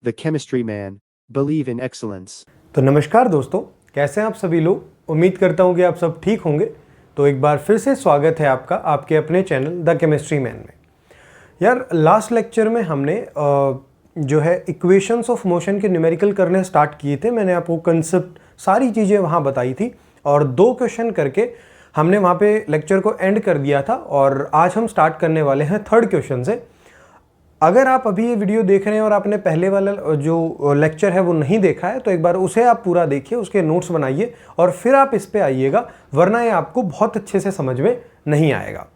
The Chemistry Man. Believe in excellence. तो नमस्कार दोस्तों, कैसे हैं आप सभी लोग। उम्मीद करता हूं कि आप सब ठीक होंगे। तो एक बार फिर से स्वागत है आपका आपके अपने चैनल द केमिस्ट्री मैन में। यार लास्ट लेक्चर में हमने जो है इक्वेशंस ऑफ मोशन के न्यूमेरिकल करने स्टार्ट किए थे। मैंने आपको कंसेप्ट सारी चीज़ें वहाँ बताई थी और 2 क्वेश्चन करके हमने वहाँ पे लेक्चर को एंड कर दिया था। और आज हम स्टार्ट करने वाले हैं 3rd क्वेश्चन से। अगर आप अभी ये वीडियो देख रहे हैं और आपने पहले वाला जो लेक्चर है वो नहीं देखा है तो एक बार उसे आप पूरा देखिए, उसके नोट्स बनाइए और फिर आप इस पे आइएगा, वरना ये आपको बहुत अच्छे से समझ में नहीं आएगा।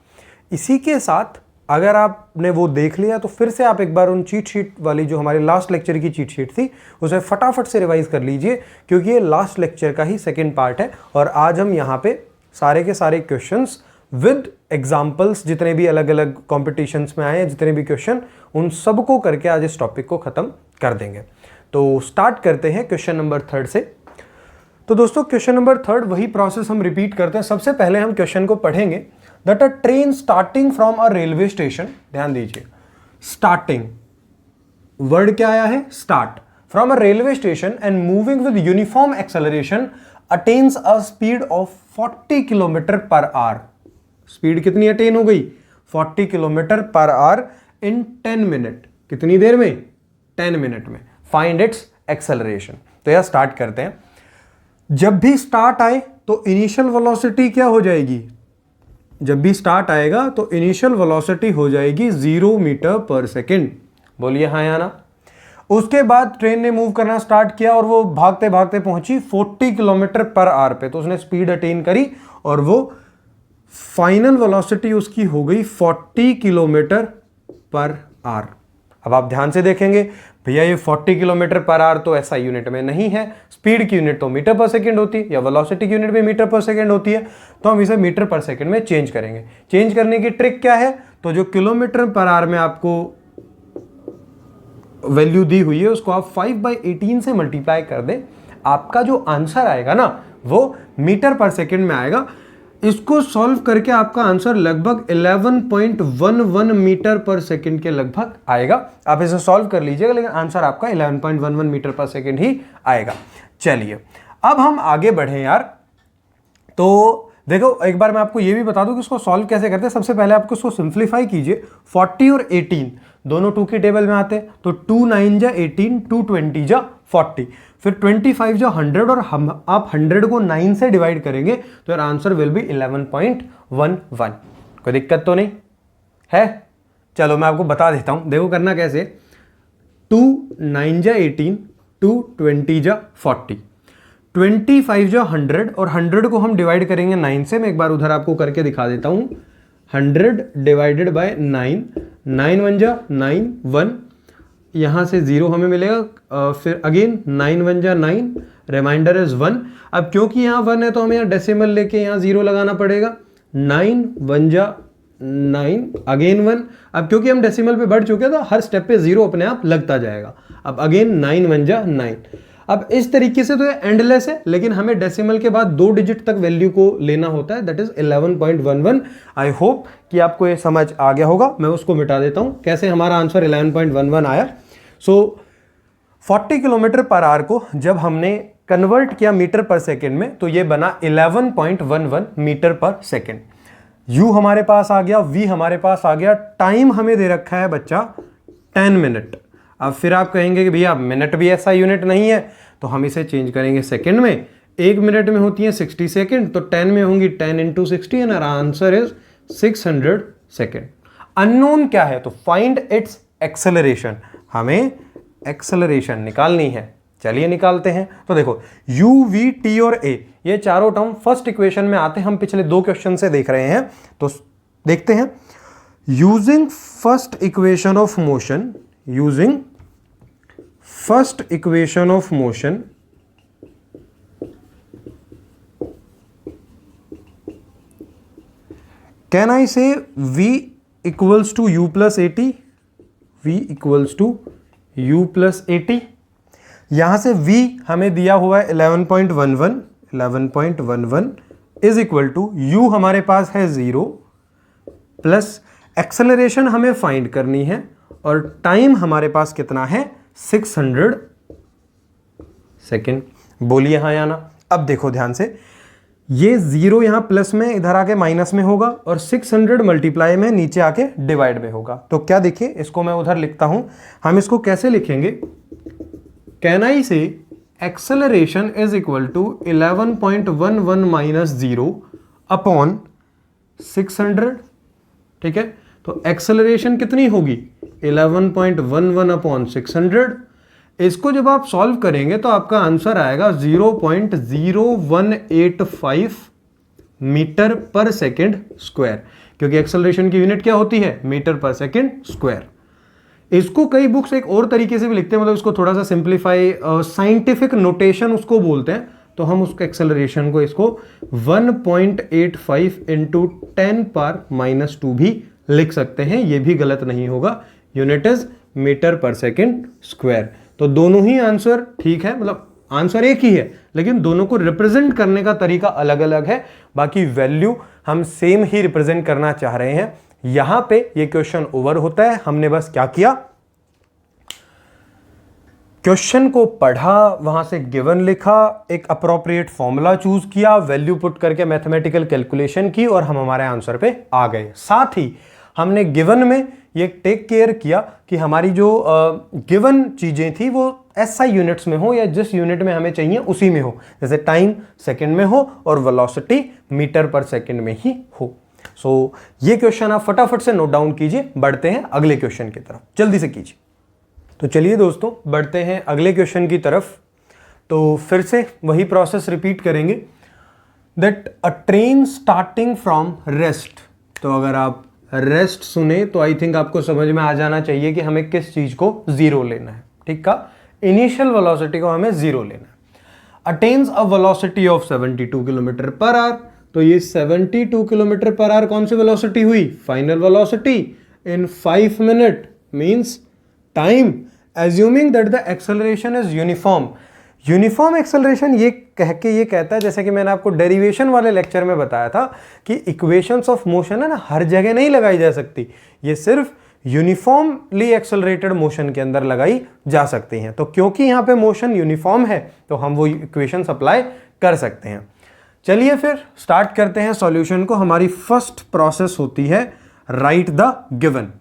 इसी के साथ अगर आपने वो देख लिया तो फिर से आप एक बार उन चीट शीट वाली जो हमारे लास्ट लेक्चर की चीट शीट थी उसे फटाफट से रिवाइज कर लीजिए, क्योंकि ये लास्ट लेक्चर का ही सेकेंड पार्ट है। और आज हम यहाँ पे सारे के सारे क्वेश्चंस विद एग्जाम्पल्स, जितने भी अलग अलग कॉम्पिटिशन्स में आए हैं, जितने भी क्वेश्चन, उन सबको करके आज इस टॉपिक को ख़त्म कर देंगे। तो स्टार्ट करते हैं क्वेश्चन नंबर 3rd से। तो दोस्तों क्वेश्चन नंबर 3rd वही प्रोसेस हम रिपीट करते हैं। सबसे पहले हम क्वेश्चन को पढ़ेंगे that a train starting from a railway station, ध्यान दीजिए स्टार्टिंग वर्ड क्या आया है, start, from a railway station and moving with uniform acceleration attains a speed of 40 kilometre per our. Speed कितनी अटेन हो गई, 40 kilometre per our in 10 minute. कितनी देर में, 10 मिनट में। Find its acceleration. तो यह स्टार्ट करते हैं। जब भी स्टार्ट आए तो इनिशियल वेलोसिटी क्या हो जाएगी, जब भी स्टार्ट आएगा तो इनिशियल वेलोसिटी हो जाएगी 0 मीटर पर सेकेंड। बोलिए हाँ या ना। उसके बाद ट्रेन ने मूव करना स्टार्ट किया और वो भागते भागते पहुंची 40 किलोमीटर पर आवर पे, तो उसने स्पीड अटेन करी और वो फाइनल वेलोसिटी उसकी हो गई 40 किलोमीटर पर आवर। अब आप ध्यान से देखेंगे, भैया ये 40 किलोमीटर पर आवर तो ऐसा यूनिट में नहीं है, स्पीड की यूनिट तो मीटर पर सेकंड होती है या वेलोसिटी की यूनिट भी मीटर पर सेकंड होती है, तो हम इसे मीटर पर सेकंड में चेंज करेंगे। चेंज करने की ट्रिक क्या है, तो जो किलोमीटर पर आवर में आपको वैल्यू दी हुई है उसको आप 5/18 से मल्टीप्लाई कर दें, आपका जो आंसर आएगा ना वो मीटर पर सेकंड में आएगा। इसको सॉल्व करके आपका आंसर लगभग 11.11 मीटर पर सेकंड के लगभग आएगा। आप इसे सॉल्व कर लीजिएगा, लेकिन आंसर आपका 11.11 मीटर पर सेकंड ही आएगा। चलिए अब हम आगे बढ़े यार। तो देखो एक बार मैं आपको ये भी बता दूं कि इसको सॉल्व कैसे करते हैं। सबसे पहले आपको इसको सिंप्लीफाई कीजिए। 40 और 18 दोनों 2 की टेबल में आते हैं, तो 2 9 जा 18, 2 20 जा 40, फिर 25 जो 100 और हम आप 100 को 9 से डिवाइड करेंगे तो यार आंसर विल बी 11.11। कोई दिक्कत तो नहीं है। चलो मैं आपको बता देता हूं, देखो करना कैसे। 2 9 जा 18, 2 20 जा 40, 25 जो 100 और 100 को हम डिवाइड करेंगे 9 से। मैं एक बार उधर आपको करके दिखा देता हूं। 100 डिवाइडेड बाय 9, 9 1 जा 9, 1, यहाँ से 0 हमें मिलेगा, फिर अगेन 9 1 जा 9, रिमाइंडर इज 1। अब क्योंकि यहाँ 1 है तो हमें यहाँ डेसिमल लेके यहाँ 0 लगाना पड़ेगा। 9 1 जा 9, अगेन 1। अब क्योंकि हम डेसिमल पे बढ़ चुके हैं तो हर स्टेप पे 0 अपने आप लगता जाएगा। अब अगेन 9 1 जा 9। अब इस तरीके से तो ये एंडलेस है, लेकिन हमें डेसिमल के बाद 2 डिजिट तक वैल्यू को लेना होता है, दैट इज 11.11। आई होप कि आपको ये समझ आ गया होगा। मैं उसको मिटा देता हूं कैसे हमारा आंसर 11.11 आया। सो 40 किलोमीटर पर आवर को जब हमने कन्वर्ट किया मीटर पर सेकेंड में तो ये बना 11.11 मीटर पर सेकेंड। यू हमारे पास आ गया, वी हमारे पास आ गया, टाइम हमें दे रखा है बच्चा 10 मिनट। अब फिर आप कहेंगे कि भैया मिनट भी ऐसा यूनिट नहीं है, तो हम इसे चेंज करेंगे सेकंड में। 1 मिनट में होती है 60 सेकंड, तो 10 में होंगी 10 × 60 and answer is 600 second. Unknown क्या है, तो फाइंड इट्स एक्सेलरेशन। हमें एक्सेलरेशन निकालनी है। चलिए निकालते हैं। तो देखो u, v, t और a ये चारों टर्म फर्स्ट इक्वेशन में आते हैं। हम पिछले 2 क्वेश्चन से देख रहे हैं, तो देखते हैं। Using first equation of motion, using first equation of motion can I say v equals to u plus 80, v equals to u plus 80। यहां से v हमें दिया हुआ है 11.11, 11.11 इज इक्वल टू u हमारे पास है 0 प्लस एक्सेलरेशन हमें फाइंड करनी है और टाइम हमारे पास कितना है 600 सेकेंड। बोलिए हाँ या ना। अब देखो ध्यान से, ये 0 यहां प्लस में, इधर आके माइनस में होगा, और 600 मल्टीप्लाई में नीचे आके डिवाइड में होगा। तो क्या देखिए, इसको मैं उधर लिखता हूं। हम इसको कैसे लिखेंगे? Can I say acceleration is equal to 11.11 minus 0 upon 600। ठीक है, तो एक्सेलरेशन कितनी होगी? 11.11 अपॉन 600। इसको जब आप सॉल्व करेंगे तो आपका आंसर आएगा 0.0185 मीटर पर सेकेंड स्क्वायर, क्योंकि एक्सेलरेशन की यूनिट क्या होती है? Metre per second square. इसको कई बुक्स एक और तरीके से भी लिखते हैं, मतलब इसको थोड़ा सा सिंप्लीफाई, साइंटिफिक नोटेशन उसको बोलते हैं। तो हम उसको एक्सेलरेशन को इसको 1.85 इंटू 10 पावर माइनस 2 भी लिख सकते हैं, ये भी गलत नहीं होगा। Unit is metre per second square. तो दोनों ही आंसर ठीक है, मतलब आंसर एक ही है, लेकिन दोनों को रिप्रेजेंट करने का तरीका अलग अलग है। बाकी वैल्यू हम सेम ही रिप्रेजेंट करना चाह रहे हैं। यहां पे ये क्वेश्चन ओवर होता है। हमने बस क्या किया, क्वेश्चन को पढ़ा, वहां से गिवन लिखा, एक अप्रोप्रिएट फॉर्मूला चूज किया, वैल्यू पुट करके मैथमेटिकल कैलकुलेशन की, और हम हमारे आंसर पे आ गए। साथ ही हमने गिवन में ये टेक केयर किया कि हमारी जो गिवन चीजें थी वो एसआई यूनिट्स में हो, या जिस यूनिट में हमें चाहिए उसी में हो। जैसे टाइम सेकंड में हो और वेलोसिटी मीटर पर सेकंड में ही हो। सो ये क्वेश्चन आप फटाफट से नोट डाउन कीजिए। बढ़ते हैं अगले क्वेश्चन की तरफ, जल्दी से कीजिए। तो चलिए दोस्तों, बढ़ते हैं अगले क्वेश्चन की तरफ। तो फिर से वही प्रोसेस रिपीट करेंगे, that a train starting from rest. तो अगर आप रेस्ट सुने तो आई थिंक आपको समझ में आ जाना चाहिए कि हमें किस चीज को जीरो लेना है। ठीक का, इनिशियल वेलोसिटी को हमें जीरो लेना है। Attains a velocity of 72 kilometer per our. तो ये 72 किलोमीटर पर आवर कौन सी वेलोसिटी हुई? Final velocity in 5 minute means time, assuming that the acceleration is uniform. Uniform acceleration ये कह के ये कहता है, जैसे कि मैंने आपको डेरिवेशन वाले लेक्चर में बताया था कि इक्वेशंस ऑफ मोशन है ना, हर जगह नहीं लगाई जा सकती, ये सिर्फ यूनिफॉर्मली एक्सेलरेटेड मोशन के अंदर लगाई जा सकती हैं। तो क्योंकि यहाँ पे मोशन यूनिफॉर्म है तो हम वो इक्वेशन अप्लाई कर सकते हैं। चलिए फिर स्टार्ट करते हैं सॉल्यूशन को। हमारी फर्स्ट प्रोसेस होती है राइट द गिवन।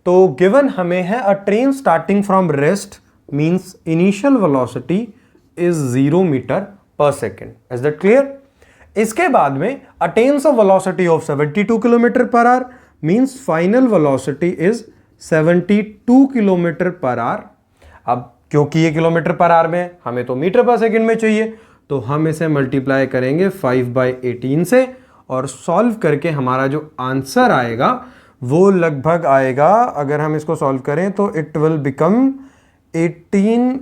तो गिवन हमें है a train starting from rest means initial velocity is 0 meter per second. Is that clear? इसके बाद में attains a velocity of 72 kilometer per hour means final velocity is 72 kilometer per hour. अब क्योंकि ये kilometre per our में, हमें तो meter per second में चाहिए, तो हम इसे मल्टीप्लाई करेंगे 5/18 से, और सॉल्व करके हमारा जो आंसर आएगा वो लगभग आएगा, अगर हम इसको सॉल्व करें तो इट विल बिकम 18,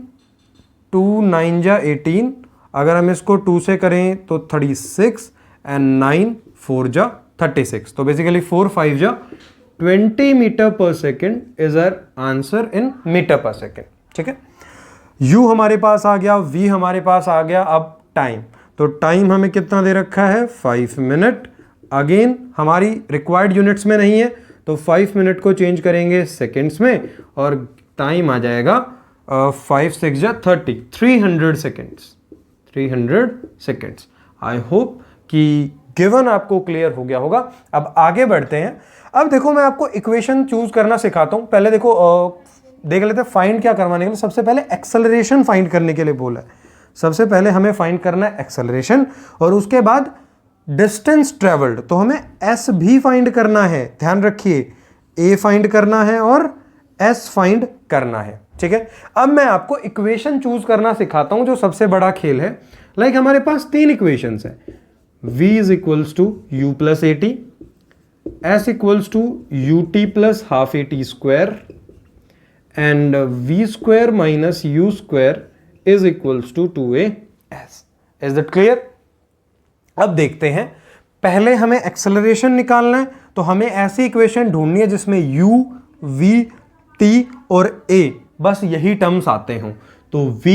2 9 जा 18, अगर हम इसको 2 से करें तो 36 एंड 9 4 जा 36। तो बेसिकली 4 5 जा 20 meter per second is our answer in meter per second. ठीक है, u हमारे पास आ गया, v हमारे पास आ गया। अब टाइम, तो टाइम हमें कितना दे रखा है? 5 मिनट। अगेन हमारी रिक्वायर्ड यूनिट्स में नहीं है, तो 5 मिनट को चेंज करेंगे सेकेंड्स में, और टाइम आ जाएगा 5 6 जा 30, 300 सेकेंड्स। 300 सेकेंड्स। आई होप कि गिवन आपको क्लियर हो गया होगा। अब आगे बढ़ते हैं। अब देखो, मैं आपको इक्वेशन चूज करना सिखाता हूं। पहले देखो, देख लेते हैं फाइंड क्या करवाने के लिए। सबसे पहले एक्सेलरेशन फाइंड करने के लिए बोला है। सबसे पहले हमें फाइंड करना है एक्सेलरेशन, और उसके बाद डिस्टेंस ट्रेवल्ड। तो हमें एस भी फाइंड करना है, ध्यान रखिए, ए फाइंड करना है और एस फाइंड करना है। ठीक है, अब मैं आपको इक्वेशन चूज करना सिखाता हूं, जो सबसे बड़ा खेल है। लाइक हमारे पास 3 इक्वेशंस है। v is equals to u plus a t, s equals to u t plus half a t square, and v square minus u square is equals to 2as। Is that clear? अब देखते हैं, पहले हमें acceleration निकालना है, तो हमें ऐसी इक्वेशन ढूंढनी है जिसमें u, v, t और a बस यही टर्म्स आते हों। तो v,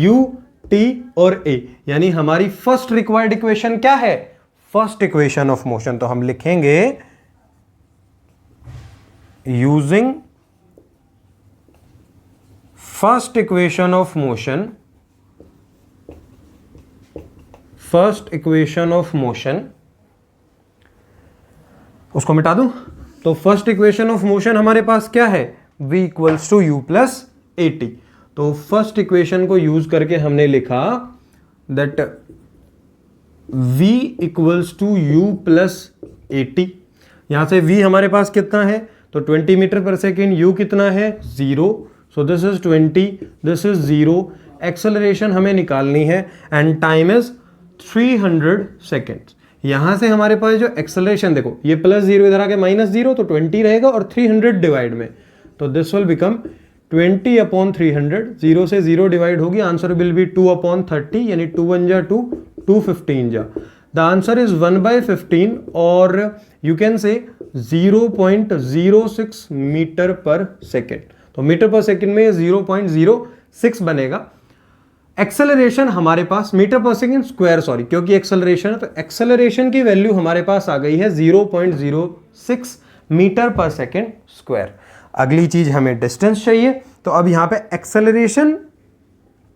u, t और a, यानी हमारी फर्स्ट रिक्वायर्ड इक्वेशन क्या है? First equation of motion. तो हम लिखेंगे using first equation of motion उसको मिटा दूं तो फर्स्ट इक्वेशन ऑफ मोशन हमारे पास क्या है, v equals to u plus a t. तो फर्स्ट इक्वेशन को यूज करके हमने लिखा that v equals to u plus a t. यहां से v हमारे पास कितना है, तो 20 मीटर पर सेकेंड, u कितना है 0, so this is 20, this is 0। Acceleration हमें निकालनी है एंड टाइम इज 300 सेकेंड्स। यहां से हमारे पास जो एक्सेलरेशन देखो, ये प्लस 0 इधर आके माइनस 0, तो 20 रहेगा और 300 डिवाइड में, तो दिस विल बिकम 20 अपॉन 300, 0 से 0 डिवाइड होगी, आंसर विल बी 2 अपॉन 30, यानी 2 1 जा 2, 2 15 जा, द आंसर इज 1/15 और you can say 0.06 metre per second. तो मीटर पर सेकेंड में 0.06 बनेगा। एक्सेलरेशन हमारे पास metre per second square, sorry, क्योंकि एक्सेलरेशन है तो एक्सेलरेशन की वैल्यू हमारे पास आ गई है 0.06 मीटर पर सेकेंड स्क्वायर। अगली चीज हमें डिस्टेंस चाहिए, तो अब यहां पे एक्सेलरेशन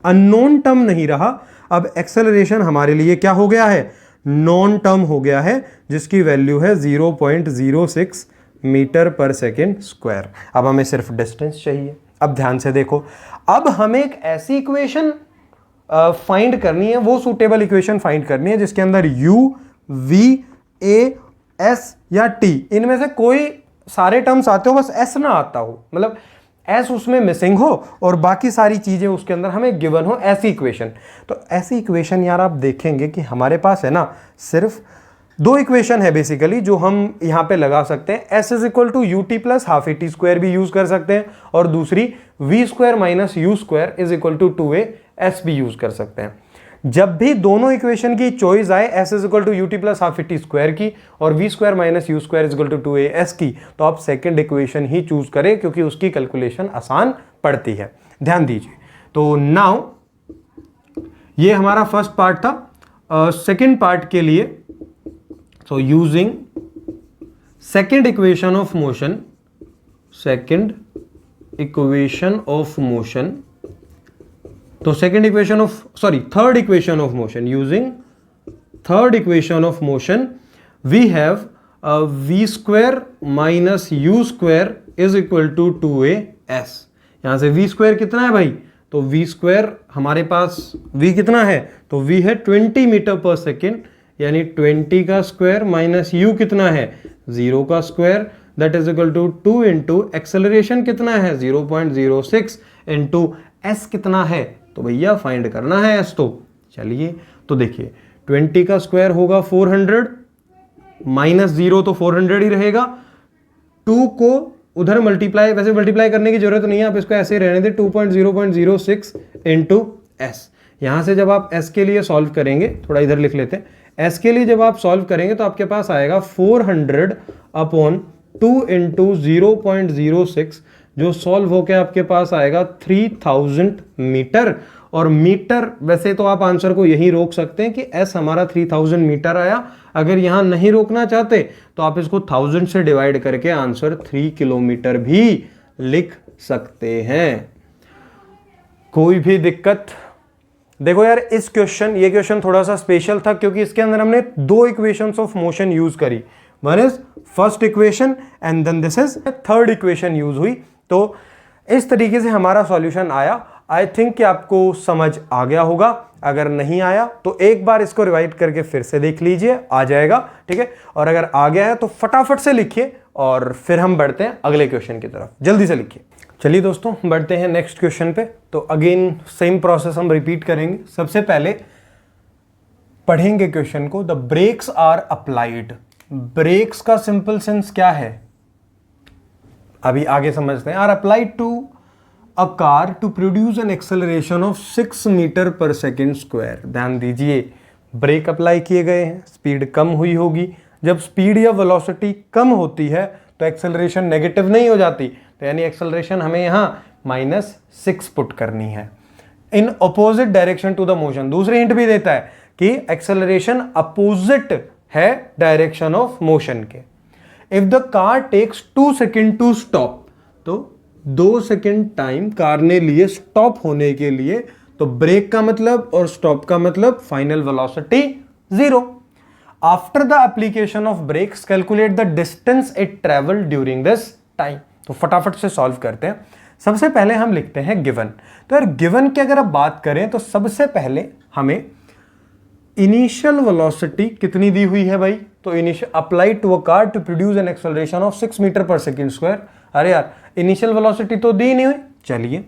अननोन टर्म नहीं रहा, अब एक्सेलरेशन हमारे लिए क्या हो गया है, नॉन टर्म हो गया है, जिसकी वैल्यू है 0.06 मीटर पर सेकेंड स्क्वायर। अब हमें सिर्फ डिस्टेंस चाहिए। अब ध्यान से देखो, अब हमें एक ऐसी इक्वेशन फाइंड करनी है, वो सूटेबल इक्वेशन फाइंड करनी है जिसके अंदर u, v, a, s या t इनमें से कोई सारे टर्म्स आते हो, बस s ना आता हो, मतलब s उसमें मिसिंग हो और बाकी सारी चीजें उसके अंदर हमें गिवन हो, ऐसी इक्वेशन। तो ऐसी इक्वेशन यार आप देखेंगे कि हमारे पास है ना सिर्फ दो इक्वेशन है बेसिकली जो हम यहां पे लगा सकते हैं। s is equal to u t plus half a t square भी यूज कर सकते हैं, और दूसरी v square minus u square is equal to 2a s भी यूज कर सकते हैं। जब भी दोनों इक्वेशन की चॉइस आए, s is equal to u t plus half a t square की और v square minus u square is equal to 2a s की, तो आप सेकेंड इक्वेशन ही चूज करें क्योंकि उसकी कैलकुलेशन आसान पड़ती है। ध्यान दीजिए। तो नाउ ये हमारा फर्स्ट पार्ट था। सेकेंड पार्ट के लिए, so using second equation of motion, तो second equation of, sorry, third equation of motion, using third equation of motion we have v square minus u square is equal to 2as। यहां से v square कितना है भाई, तो v square हमारे पास v कितना है, तो v है 20 मीटर पर सेकेंड, यानी 20 का स्क्वायर माइनस u कितना है 0 का square, that is equal to 2 into acceleration कितना है 0.06 इंटू s कितना है, तो भैया फाइंड करना है s। तो चलिए, तो देखिए 20 का स्क्वायर होगा 400 माइनस 0 तो 400 ही रहेगा, 2 को उधर मल्टीप्लाई, वैसे मल्टीप्लाई करने की जरूरत नहीं है, आप इसको ऐसे रहने दें 2.006 इंटू s। यहां से जब आप s के लिए सॉल्व करेंगे, थोड़ा इधर लिख लेते हैं, s के लिए जब आप सॉल्व करेंगे तो आपके पास आएगा 400 अपॉन 2 इंटू 0.06, जो सॉल्व होकर आपके पास आएगा 3000 मीटर। और मीटर, वैसे तो आप आंसर को यही रोक सकते हैं कि s हमारा 3000 मीटर आया। अगर यहां नहीं रोकना चाहते तो आप इसको 1000 से डिवाइड करके आंसर 3 किलोमीटर भी लिख सकते हैं। कोई भी दिक्कत? देखो यार, इस क्वेश्चन, ये क्वेश्चन थोड़ा सा स्पेशल था क्योंकि इसके अंदर हमने दो इक्वेशंस ऑफ मोशन यूज करी, one is first equation and then this is third equation use हुई। तो इस तरीके से हमारा सॉल्यूशन आया। आई थिंक कि आपको समझ आ गया होगा, अगर नहीं आया तो एक बार इसको रिवाइज करके फिर से देख लीजिए, आ जाएगा, ठीक है। और अगर आ गया है तो फटाफट से लिखिए और फिर हम बढ़ते हैं अगले क्वेश्चन की तरफ, जल्दी से लिखिए। चलिए दोस्तों, बढ़ते हैं नेक्स्ट क्वेश्चन पे। तो अगेन सेम प्रोसेस हम रिपीट करेंगे। सबसे पहले पढ़ेंगे क्वेश्चन को, the brakes are applied. Brakes का सिंपल सेंस क्या है, अभी आगे समझते हैं। Are applied to a car to produce an acceleration of 6 meter per second square. ध्यान दीजिए, ब्रेक अप्लाई किए गए हैं, स्पीड कम हुई होगी। जब स्पीड या वेलोसिटी कम होती है तो एक्सेलरेशन नेगेटिव नहीं हो जाती, तो यानी एक्सेलरेशन हमें यहां -6 पुट करनी है in opposite direction to the motion. दूसरी हिंट भी देता है कि एक्सेलरेशन अपोजिट है डायरेक्शन ऑफ मोशन के। If the car takes 2 second to stop, तो 2 सेकेंड टाइम कार ने लिए स्टॉप होने के लिए। तो ब्रेक का मतलब और स्टॉप का मतलब final velocity 0। After the application of brakes calculate the distance it travel during this time. तो फटाफट से सॉल्व करते हैं। सबसे पहले हम लिखते हैं गिवन। तो यार गिवन की अगर आप बात करें तो सबसे पहले हमें इनिशियल वेलोसिटी कितनी दी हुई है भाई? तो initial apply to a car to produce an acceleration of 6 meter per second square. अरे यार इनिशियल वेलोसिटी तो दी नहीं हुई, चलिए,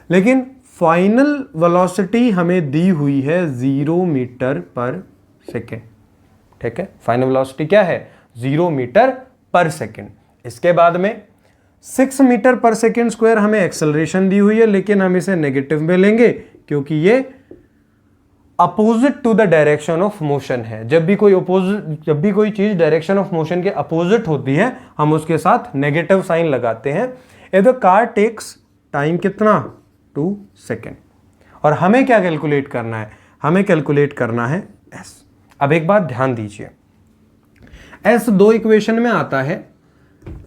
लेकिन फाइनल वेलोसिटी हमें दी हुई है 0 मीटर पर सेकेंड। ठीक है, फाइनल वेलोसिटी क्या है? 0 मीटर पर सेकेंड। इसके बाद में 6 मीटर पर सेकेंड स्क्वायर हमें एक्सेलरेशन दी हुई है, लेकिन हम इसे नेगेटिव में लेंगे क्योंकि ये opposite to the direction of motion है। जब भी कोई चीज डायरेक्शन ऑफ मोशन के अपोजिट होती है हम उसके साथ नेगेटिव साइन लगाते हैं। If the car takes time कितना? 2 सेकेंड। और हमें क्या कैलकुलेट करना है? हमें कैलकुलेट करना है एस। अब एक बात ध्यान दीजिए, एस 2 इक्वेशन में आता है।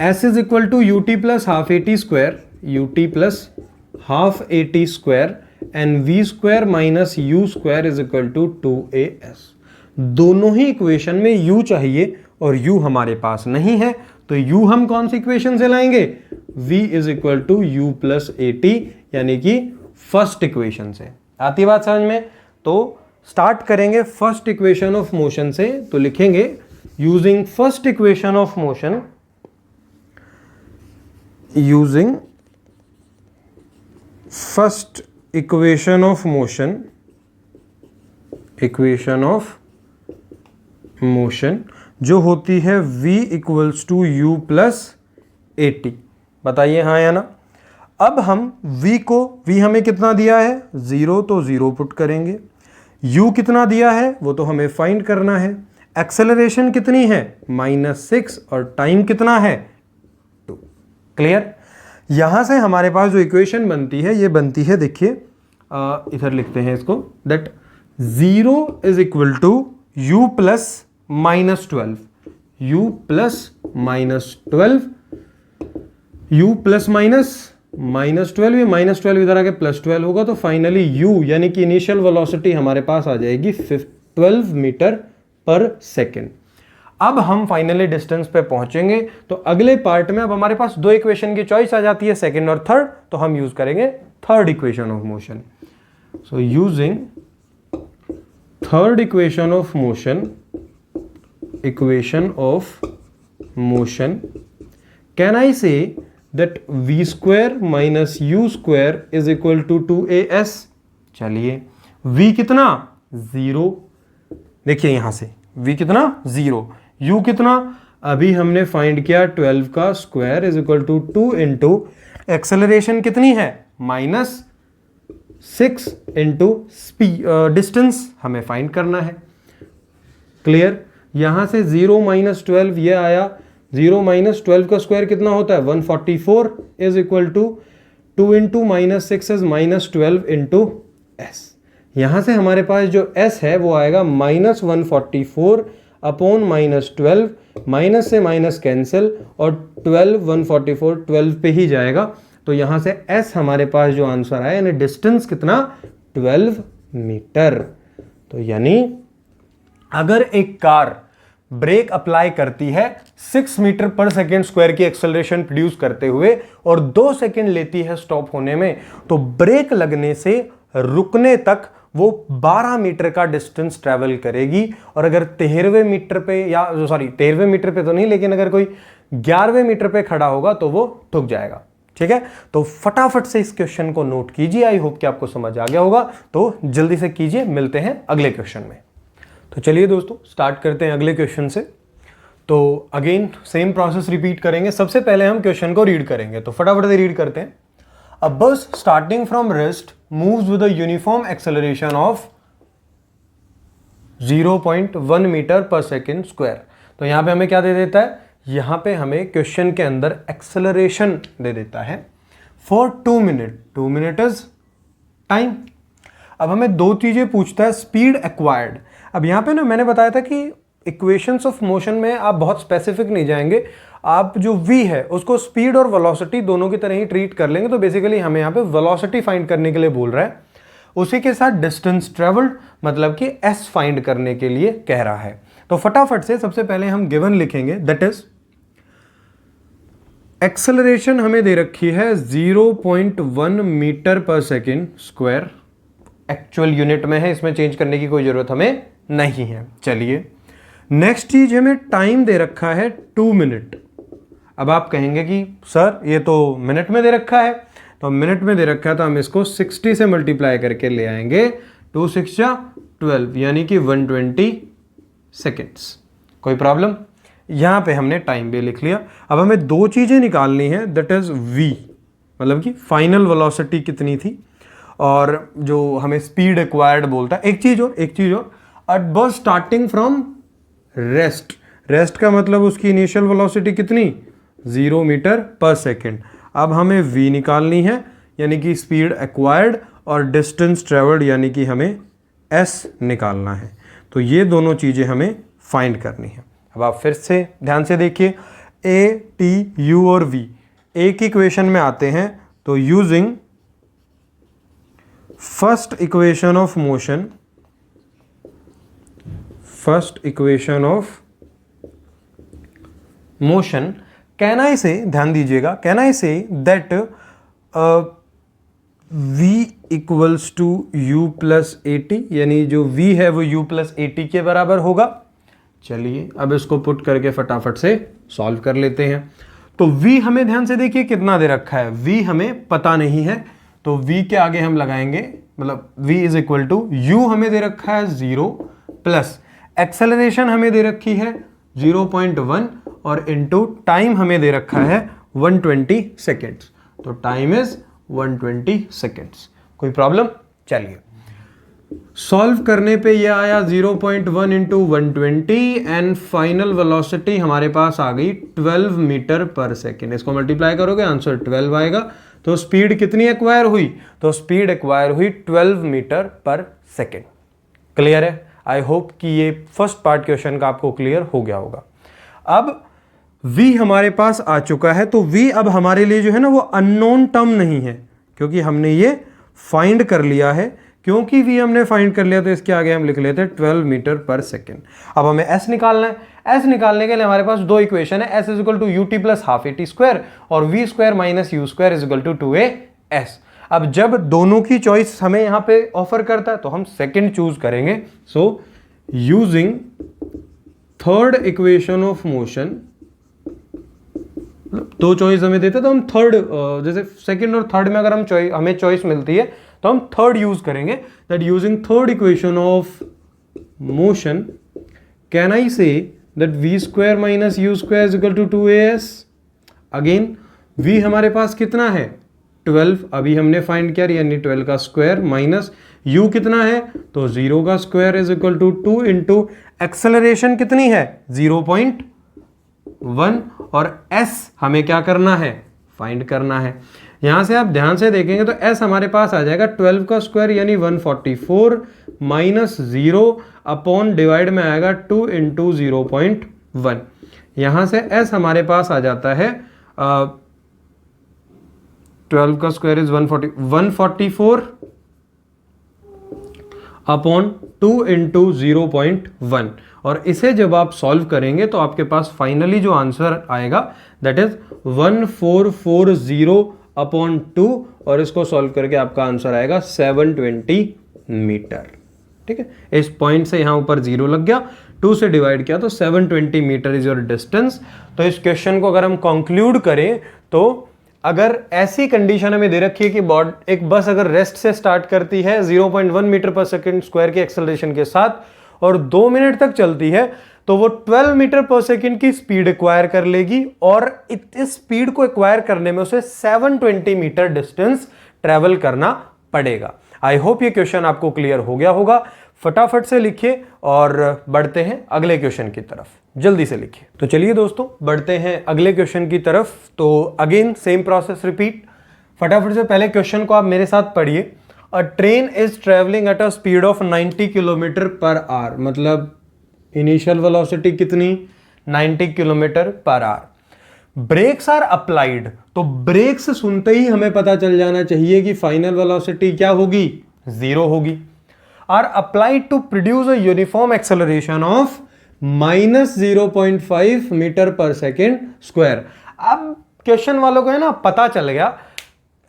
S is equal to u t plus half a t square, u t plus half a t square and v square minus u square is equal to 2as। दोनों ही इक्वेशन में u चाहिए और u हमारे पास नहीं है, तो u हम कौन सी इक्वेशन से लाएंगे? v is equal to u plus a t, यानी कि फर्स्ट इक्वेशन से। आती बात समझ में? तो स्टार्ट करेंगे फर्स्ट इक्वेशन ऑफ मोशन से। तो लिखेंगे using first equation of motion, using first equation of motion, equation of motion जो होती है v equals to u plus a t. बताइए हाँ या ना? अब हम v हमें कितना दिया है? 0, तो 0 पुट करेंगे। u कितना दिया है वो तो हमें फाइंड करना है। एक्सेलरेशन कितनी है? -6 और टाइम कितना है? 2। क्लियर? यहां से हमारे पास जो इक्वेशन बनती है ये बनती है, देखिए इधर लिखते हैं इसको, that 0 is equal to u plus -12, u plus -12, u plus -12, ये -12 इधर आके +12 होगा, तो फाइनली u यानी कि इनिशियल वेलोसिटी हमारे पास आ जाएगी 12 मीटर पर सेकेंड। अब हम फाइनली डिस्टेंस पे पहुंचेंगे, तो अगले पार्ट में अब हमारे पास 2 इक्वेशन की चॉइस आ जाती है, सेकंड और थर्ड, तो हम यूज करेंगे third equation of motion. So using third equation of motion, can I say that v square minus u square is equal to 2as। चलिए v कितना? 0। देखिए यहां से v कितना? 0, u कितना? अभी हमने फाइंड किया 12 का square is equal to 2 into acceleration कितनी है? -6 इंटू डिस्टेंस हमें फाइंड करना है। क्लियर? यहां से 0 - 12 ये आया, 0 - 12 का स्क्वायर कितना होता है? 144 is equal to 2 into -6 is -12 into s। यहां से हमारे पास जो s है वो आएगा -144 अपॉन -12, माइनस से माइनस कैंसिल और 12 144 12 पे ही जाएगा, तो यहां से s हमारे पास जो आंसर आया, यानी डिस्टेंस कितना? 12 मीटर। तो यानी अगर एक कार ब्रेक अप्लाई करती है 6 मीटर पर सेकेंड स्क्वायर की एक्सेलरेशन प्रोड्यूस करते हुए और 2 सेकेंड लेती है स्टॉप होने में, तो ब्रेक लगने से रुकने तक वो 12 मीटर का डिस्टेंस ट्रेवल करेगी। और अगर 13वें मीटर पे, या सॉरी 13वें मीटर पे तो नहीं, लेकिन अगर कोई 11वें मीटर पे खड़ा होगा तो वो ठुक जाएगा। ठीक है, तो फटाफट से इस क्वेश्चन को नोट कीजिए। आई होप कि आपको समझ आ गया होगा, तो जल्दी से कीजिए। मिलते हैं अगले क्वेश्चन में। तो चलिए दोस्तों स्टार्ट करते हैं अगले क्वेश्चन से। तो अगेन सेम प्रोसेस रिपीट करेंगे। सबसे पहले हम क्वेश्चन को रीड करेंगे, तो फटाफट से रीड करते हैं। A bus starting from rest moves with a uniform acceleration of 0.1 metre per second square. तो यहां पे हमें क्या दे देता है? यहां पे हमें क्वेश्चन के अंदर एक्सेलरेशन दे देता है for 2 minute. 2 minute is time. अब हमें 2 चीजें पूछता है, स्पीड एक्वायर्ड। अब यहां पे ना मैंने बताया था कि इक्वेशंस ऑफ मोशन में आप बहुत स्पेसिफिक नहीं जाएंगे, आप जो v है उसको स्पीड और वेलोसिटी दोनों की तरह ही ट्रीट कर लेंगे। तो बेसिकली हमें यहाँ पे वेलोसिटी फाइंड करने के लिए बोल रहा है, उसी के साथ डिस्टेंस ट्रेवल्ड मतलब कि s फाइंड करने के लिए कह रहा है। तो फटाफट से सबसे पहले हम गिवन लिखेंगे, दैट इज एक्सेलरेशन हमें दे रखी है 0.1 metre per second square, actual unit में है, इसमें चेंज करने की कोई जरूरत हमें नहीं है। चलिए नेक्स्ट चीज हमें टाइम दे रखा है 2 मिनट। अब आप कहेंगे कि सर ये तो मिनट में दे रखा है, तो मिनट में दे रखा है तो हम इसको 60 से मल्टीप्लाई करके ले आएंगे, 2 6 जा 12 यानी कि 120 सेकेंड्स। कोई प्रॉब्लम? यहां पे हमने टाइम भी लिख लिया। अब हमें दो चीजें निकालनी है, दैट इज v मतलब कि फाइनल वेलोसिटी कितनी थी और जो हमें स्पीड एक्वायर्ड बोलता है। एक चीज और एट बस स्टार्टिंग फ्रॉम रेस्ट का मतलब उसकी इनिशियल वेलोसिटी कितनी, 0 मीटर पर सेकेंड। अब हमें v निकालनी है यानी कि स्पीड एक्वायर्ड, और डिस्टेंस ट्रेवल्ड यानी कि हमें s निकालना है। तो ये दोनों चीजें हमें फाइंड करनी है। अब आप फिर से ध्यान से देखिए, a, t, u और v एक ही इक्वेशन में आते हैं। तो using first equation of motion, can I say, ध्यान दीजिएगा, can I say that v equals to u plus a t, यानी जो v है वो u प्लस ए टी के बराबर होगा। चलिए अब इसको पुट करके फटाफट से सॉल्व कर लेते हैं। तो v हमें ध्यान से देखिए कितना दे रखा है, v हमें पता नहीं है, तो v के आगे हम लगाएंगे, मतलब v is equal to u हमें दे रखा है 0 प्लस एक्सेलरेशन हमें दे रखी है 0.1 और इनटू टाइम हमें दे रखा है 120 सेकेंड्स। तो टाइम इज 120 सेकेंड्स। कोई प्रॉब्लम? चलिए सॉल्व करने पे ये आया 0.1 इंटू 120 एंड फाइनल वेलोसिटी हमारे पास आ गई 12 मीटर पर सेकेंड। इसको मल्टीप्लाई करोगे आंसर 12 आएगा। तो स्पीड कितनी एक्वायर हुई? तो स्पीड एक्वायर हुई 12 मीटर पर सेकेंड। क्लियर है? आई होप कि ये फर्स्ट पार्ट क्वेश्चन का आपको क्लियर हो गया होगा। अब v हमारे पास आ चुका है, तो v अब हमारे लिए जो है ना वो अननोन टर्म नहीं है, क्योंकि हमने ये फाइंड कर लिया है। क्योंकि v हमने फाइंड कर लिया तो इसके आगे हम लिख लेते हैं 12 मीटर पर सेकेंड। अब हमें s निकालना है। s निकालने के लिए हमारे पास दो इक्वेशन है, s is equal to u t plus half a t square और v square minus u square is equal to 2as। अब जब दोनों की चॉइस हमें यहां पे ऑफर करता है तो हम सेकेंड चूज करेंगे। सो using third equation of motion, दो चॉइस हमें देते तो हम थर्ड, जैसे सेकंड और थर्ड में अगर हमें चॉइस मिलती है तो हम थर्ड यूज करेंगे। That using third equation of motion can I say that v square minus u square is equal to 2as। Again v हमारे पास कितना है 12, अभी हमने फाइंड किया, यानी 12 का स्क्वायर माइनस u कितना है तो 0 का square is equal to 2 into acceleration कितनी है 0.1 और s हमें क्या करना है फाइंड करना है। यहां से आप ध्यान से देखेंगे तो s हमारे पास आ जाएगा 12 का स्क्वायर यानी 144 माइनस 0 अपॉन डिवाइड में आएगा 2 इंटू 0.1। यहां से s हमारे पास आ जाता है 12 का स्क्वायर इज 144 अपॉन 2 इंटू 0.1 और इसे जब आप सॉल्व करेंगे तो आपके पास फाइनली जो आंसर आएगा दैट इज 1440 अपॉन 2 और इसको सॉल्व करके आपका आंसर आएगा 720 मीटर। ठीक है, इस पॉइंट से यहां ऊपर 0 लग गया, 2 से डिवाइड किया तो 720 मीटर इज योर डिस्टेंस। तो इस क्वेश्चन को अगर हम कंक्लूड करें तो अगर ऐसी कंडीशन हमें दे रखी है कि एक बस अगर रेस्ट से स्टार्ट करती है 0.1 मीटर पर सेकेंड स्क्वायर के एक्सेलरेशन के साथ और 2 मिनट तक चलती है तो वो 12 मीटर पर सेकेंड की स्पीड एक्वायर कर लेगी और इस स्पीड को एक्वायर करने में उसे 720 मीटर डिस्टेंस ट्रेवल करना पड़ेगा। आई होप ये क्वेश्चन आपको क्लियर हो गया होगा। फटाफट से लिखिए और बढ़ते हैं अगले क्वेश्चन की तरफ, जल्दी से लिखिए। तो चलिए दोस्तों बढ़ते हैं अगले क्वेश्चन की तरफ। तो अगेन सेम प्रोसेस रिपीट। फटाफट से पहले क्वेश्चन को आप मेरे साथ पढ़िए। A train is travelling at a speed of 90 kilometer per hour, मतलब इनिशियल वेलोसिटी कितनी 90 kilometer per hour. Brakes are applied, तो ब्रेक्स सुनते ही हमें पता चल जाना चाहिए कि फाइनल वेलोसिटी क्या होगी, 0 होगी। Are applied to produce a uniform acceleration of -0.5 meter per second square. अब क्वेश्चन वालों को है ना पता चल गया,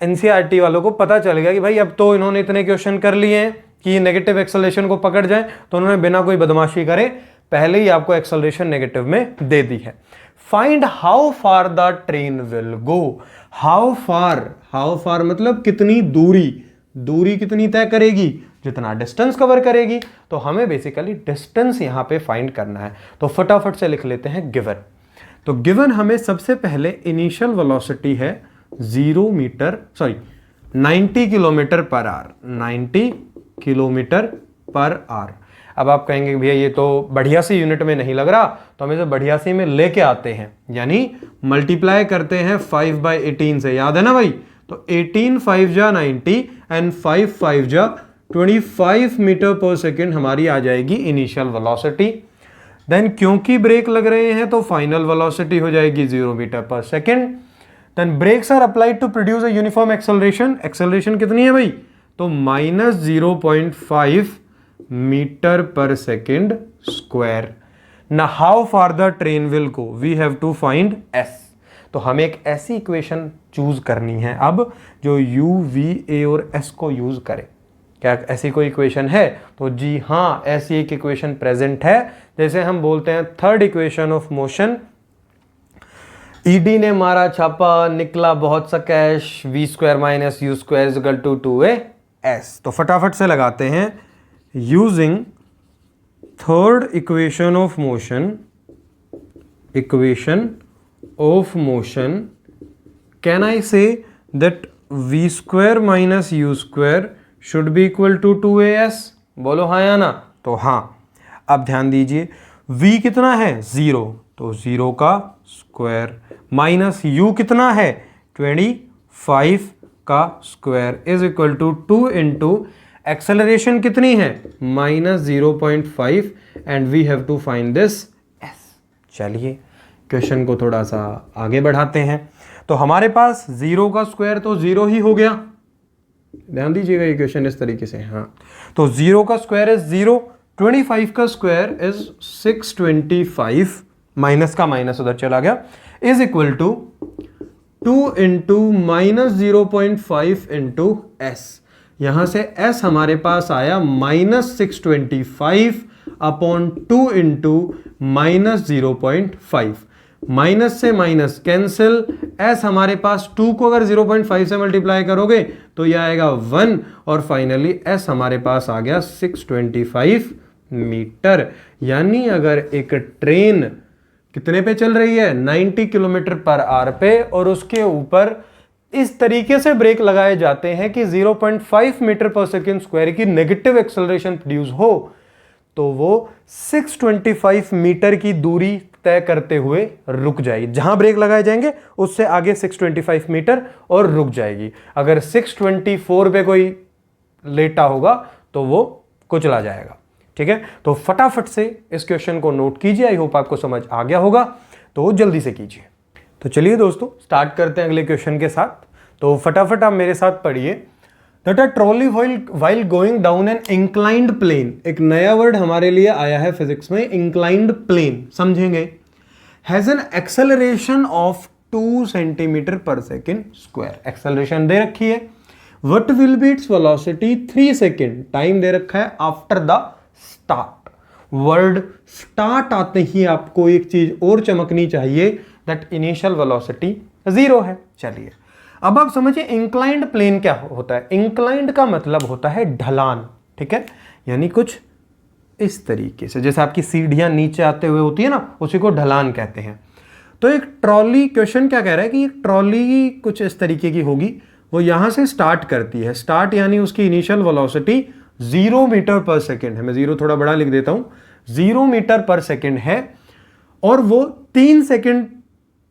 एनसीईआरटी वालों को पता चल गया कि भाई अब तो इन्होंने इतने क्वेश्चन कर लिए हैं कि नेगेटिव एक्सेलरेशन को पकड़ जाए, तो उन्होंने बिना कोई बदमाशी करे पहले ही आपको एक्सेलरेशन नेगेटिव में दे दी है। Find how far the train will go. How far मतलब कितनी दूरी कितनी तय करेगी, जितना डिस्टेंस कवर करेगी। तो हमें बेसिकली डिस्टेंस यहां पे फाइंड करना है, तो फटाफट से लिख लेते हैं गिवन। तो गिवन हमें सबसे पहले इनिशियल वेलोसिटी है 90 kilometer per our, 90 kilometer per hour. अब आप कहेंगे भैया ये तो बढ़िया सी यूनिट में नहीं लग रहा, तो हम इसे बढ़िया सी में लेके आते हैं, यानी मल्टीप्लाई करते हैं 5/18 से, याद है ना भाई। तो 18 5 जा 90 एंड 5 5 जा 25 मीटर पर सेकेंड हमारी आ जाएगी इनिशियल वेलोसिटी। देन क्योंकि ब्रेक लग रहे हैं तो फाइनल वेलोसिटी हो जाएगी 0 meter per second. Then brakes are applied to produce a uniform acceleration. Acceleration कितनी है भाई, तो -0.5 मीटर पर सेकेंड स्क्वायर। ना how far the train will go, we have to find s. तो हमें एक ऐसी इक्वेशन चूज करनी है अब जो यू, वी, ए और एस को यूज करे। क्या ऐसी कोई इक्वेशन है, तो जी हाँ, ऐसी एक इक्वेशन प्रेजेंट है। जैसे हम बोलते हैं third equation of motion, ED ने मारा छापा, निकला बहुत सा cash, v square minus u square is equal to 2as। तो फटाफट से लगाते हैं, using third equation of motion can I say that v square minus u square should be equal to 2as। बोलो हाँ या ना, तो हाँ। अब ध्यान दीजिए, v कितना है 0, तो 0 का स्क्वायर माइनस u कितना है 25 का square is equal to 2 into acceleration कितनी है -0.5 and we have to find this s। चलिए क्वेश्चन को थोड़ा सा आगे बढ़ाते हैं। तो हमारे पास 0 का स्क्वायर तो 0 ही हो गया, ध्यान दीजिएगा ये क्वेश्चन इस तरीके से, हाँ। तो 0 का स्क्वायर इज 0, 25 का स्क्वायर इज 625, माइनस का माइनस उधर चला गया, is equal to 2 into -0.5 into s. यहां से s हमारे पास आया -625 अपॉन 2 इंटू -0.5। माइनस से माइनस कैंसिल, s हमारे पास 2 को अगर 0.5 से मल्टीप्लाई करोगे तो यह आएगा 1 और फाइनली s हमारे पास आ गया 625 मीटर। यानी अगर एक ट्रेन कितने पे चल रही है 90 किलोमीटर पर आवर पे और उसके ऊपर इस तरीके से ब्रेक लगाए जाते हैं कि 0.5 मीटर पर सेकेंड स्क्वायर की नेगेटिव एक्सेलरेशन प्रोड्यूस हो, तो वो 625 मीटर की दूरी तय करते हुए रुक जाएगी। जहां ब्रेक लगाए जाएंगे उससे आगे 625 मीटर और रुक जाएगी। अगर 624 पे कोई लेटा होगा तो वो कुचला जाएगा। ठीक है, तो फटाफट से इस क्वेश्चन को नोट कीजिए। आई होप आपको समझ आ गया होगा, तो जल्दी से कीजिए। तो चलिए दोस्तों स्टार्ट करते हैं अगले क्वेश्चन के साथ। तो फटाफट आप मेरे साथ पढ़िए। That a trolley while going down an inclined plane, एक नया वर्ड हमारे लिए आया है फिजिक्स में, इंक्लाइंड प्लेन, समझेंगे। Has an acceleration of 2 centimetre per second square, acceleration दे रखी है। What will be its velocity 3 second, time दे रखा है after the start. Word start आते ही आपको एक चीज और चमकनी चाहिए, दैट इनिशियल वेलोसिटी 0 है। चलिए अब आप समझिए इंक्लाइंड प्लेन क्या होता है। इंक्लाइंड का मतलब होता है ढलान, ठीक है, यानी कुछ इस तरीके से, जैसे आपकी सीढ़ियां नीचे आते हुए होती है ना, उसी को ढलान कहते हैं। तो एक ट्रॉली, क्वेश्चन क्या कह रहा है कि एक ट्रॉली कुछ इस तरीके की होगी, वो यहां से स्टार्ट करती है। स्टार्ट यानी उसकी initial velocity 0 meter per second है। मैं 0 थोड़ा बड़ा लिख देता हूं, 0 मीटर पर सेकेंड है और वो 3 सेकेंड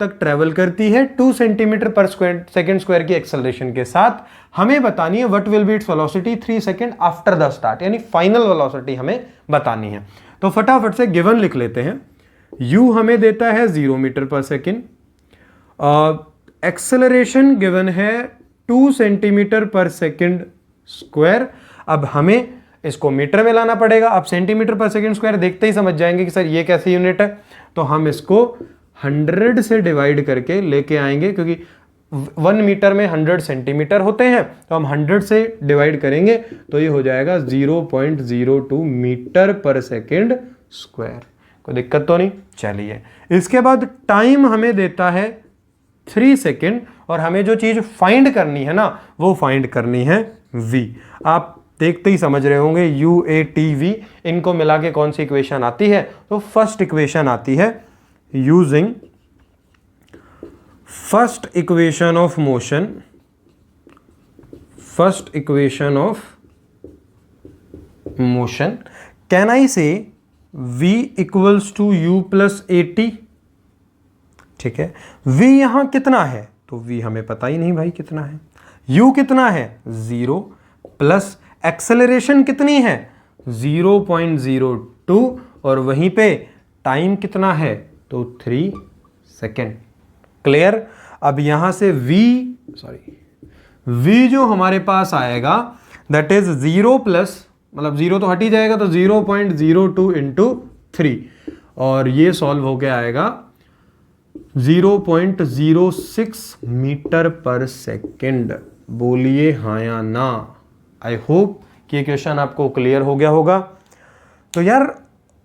तक ट्रेवल करती है 2 सेंटीमीटर पर सेकेंड स्क्वायर की एक्सेलरेशन के साथ। हमें बतानी है what will be its velocity 3 second after the start, यानी फाइनल वेलोसिटी हमें बतानी है। तो फटाफट से गिवन लिख लेते हैं। u हमें देता है 0 meter per second acceleration given है 2 सेंटीमीटर पर सेकेंड स्क्वायर। अब हमें इसको मीटर में लाना पड़ेगा। आप सेंटीमीटर पर सेकेंड स्क्वायर देखते ही समझ जाएंगे कि सर ये कैसी यूनिट है, तो हम इसको 100 से डिवाइड करके लेके आएंगे, क्योंकि 1 मीटर में 100 सेंटीमीटर होते हैं, तो हम 100 से डिवाइड करेंगे तो ये हो जाएगा 0.02 मीटर पर सेकेंड स्क्वायर। कोई दिक्कत तो नहीं। चलिए, इसके बाद टाइम हमें देता है 3 सेकेंड, और हमें जो चीज फाइंड करनी है ना, वो फाइंड करनी है v। आप देखते ही समझ रहे होंगे UATV, इनको मिला के कौन सी इक्वेशन आती है, तो फर्स्ट इक्वेशन आती है using first equation of motion, first equation of motion, can I say v equals to u plus AT। ठीक है, v यहां कितना है, तो v हमें पता ही नहीं भाई कितना है। u कितना है 0, प्लस एक्सेलरेशन कितनी है 0.02, और वहीं पे टाइम कितना है तो 3 सेकेंड। क्लियर। अब यहां से v जो हमारे पास आएगा दैट इज 0 प्लस, मतलब 0 तो हट ही जाएगा, तो 0.02 इंटू 3, और ये सॉल्व होके आएगा 0.06 मीटर पर सेकेंड। बोलिए हाँ या ना। आई होप कि ये क्वेश्चन आपको क्लियर हो गया होगा। तो यार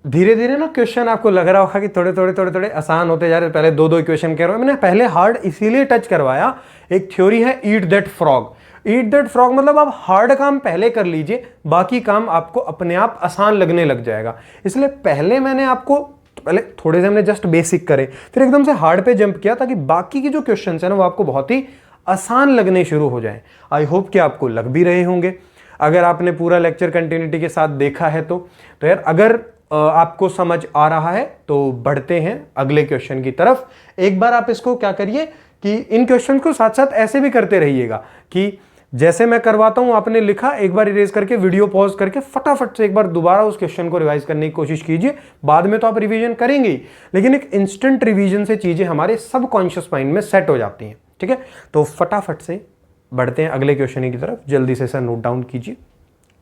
धीरे धीरे ना क्वेश्चन आपको लग रहा होगा कि थोड़े आसान होते जा रहे। पहले 2 इक्वेशन कह रहा हूं, मैंने पहले हार्ड इसीलिए टच करवाया। एक थ्योरी है eat that frog. Eat that frog मतलब आप हार्ड काम पहले कर लीजिए, बाकी काम आपको अपने आप आसान लगने लग जाएगा। इसलिए पहले मैंने आपको पहले थोड़े से हमने जस्ट बेसिक करे, फिर एकदम से हार्ड पे जंप किया, ताकि बाकी की जो क्वेश्चंस है ना वो आपको बहुत ही आसान लगने शुरू हो जाएं। आई होप कि आपको लग भी रहे होंगे। अगर आपने पूरा लेक्चर कंटिन्यूटी के साथ देखा है तो यार अगर आपको समझ आ रहा है तो बढ़ते हैं अगले क्वेश्चन की तरफ। एक बार आप इसको क्या करिए कि इन क्वेश्चन को साथ साथ ऐसे भी करते रहिएगा कि जैसे मैं करवाता हूं, आपने लिखा, एक बार इरेज करके वीडियो पॉज करके फटाफट से एक बार दोबारा उस क्वेश्चन को रिवाइज करने की कोशिश कीजिए। बाद में तो आप रिवीजन करेंगे ही, लेकिन एक इंस्टेंट रिवीजन से चीजें हमारे सबकॉन्शियस माइंड में सेट हो जाती हैं। ठीक है, तो फटाफट से बढ़ते हैं अगले क्वेश्चन की तरफ। जल्दी से सर नोट डाउन कीजिए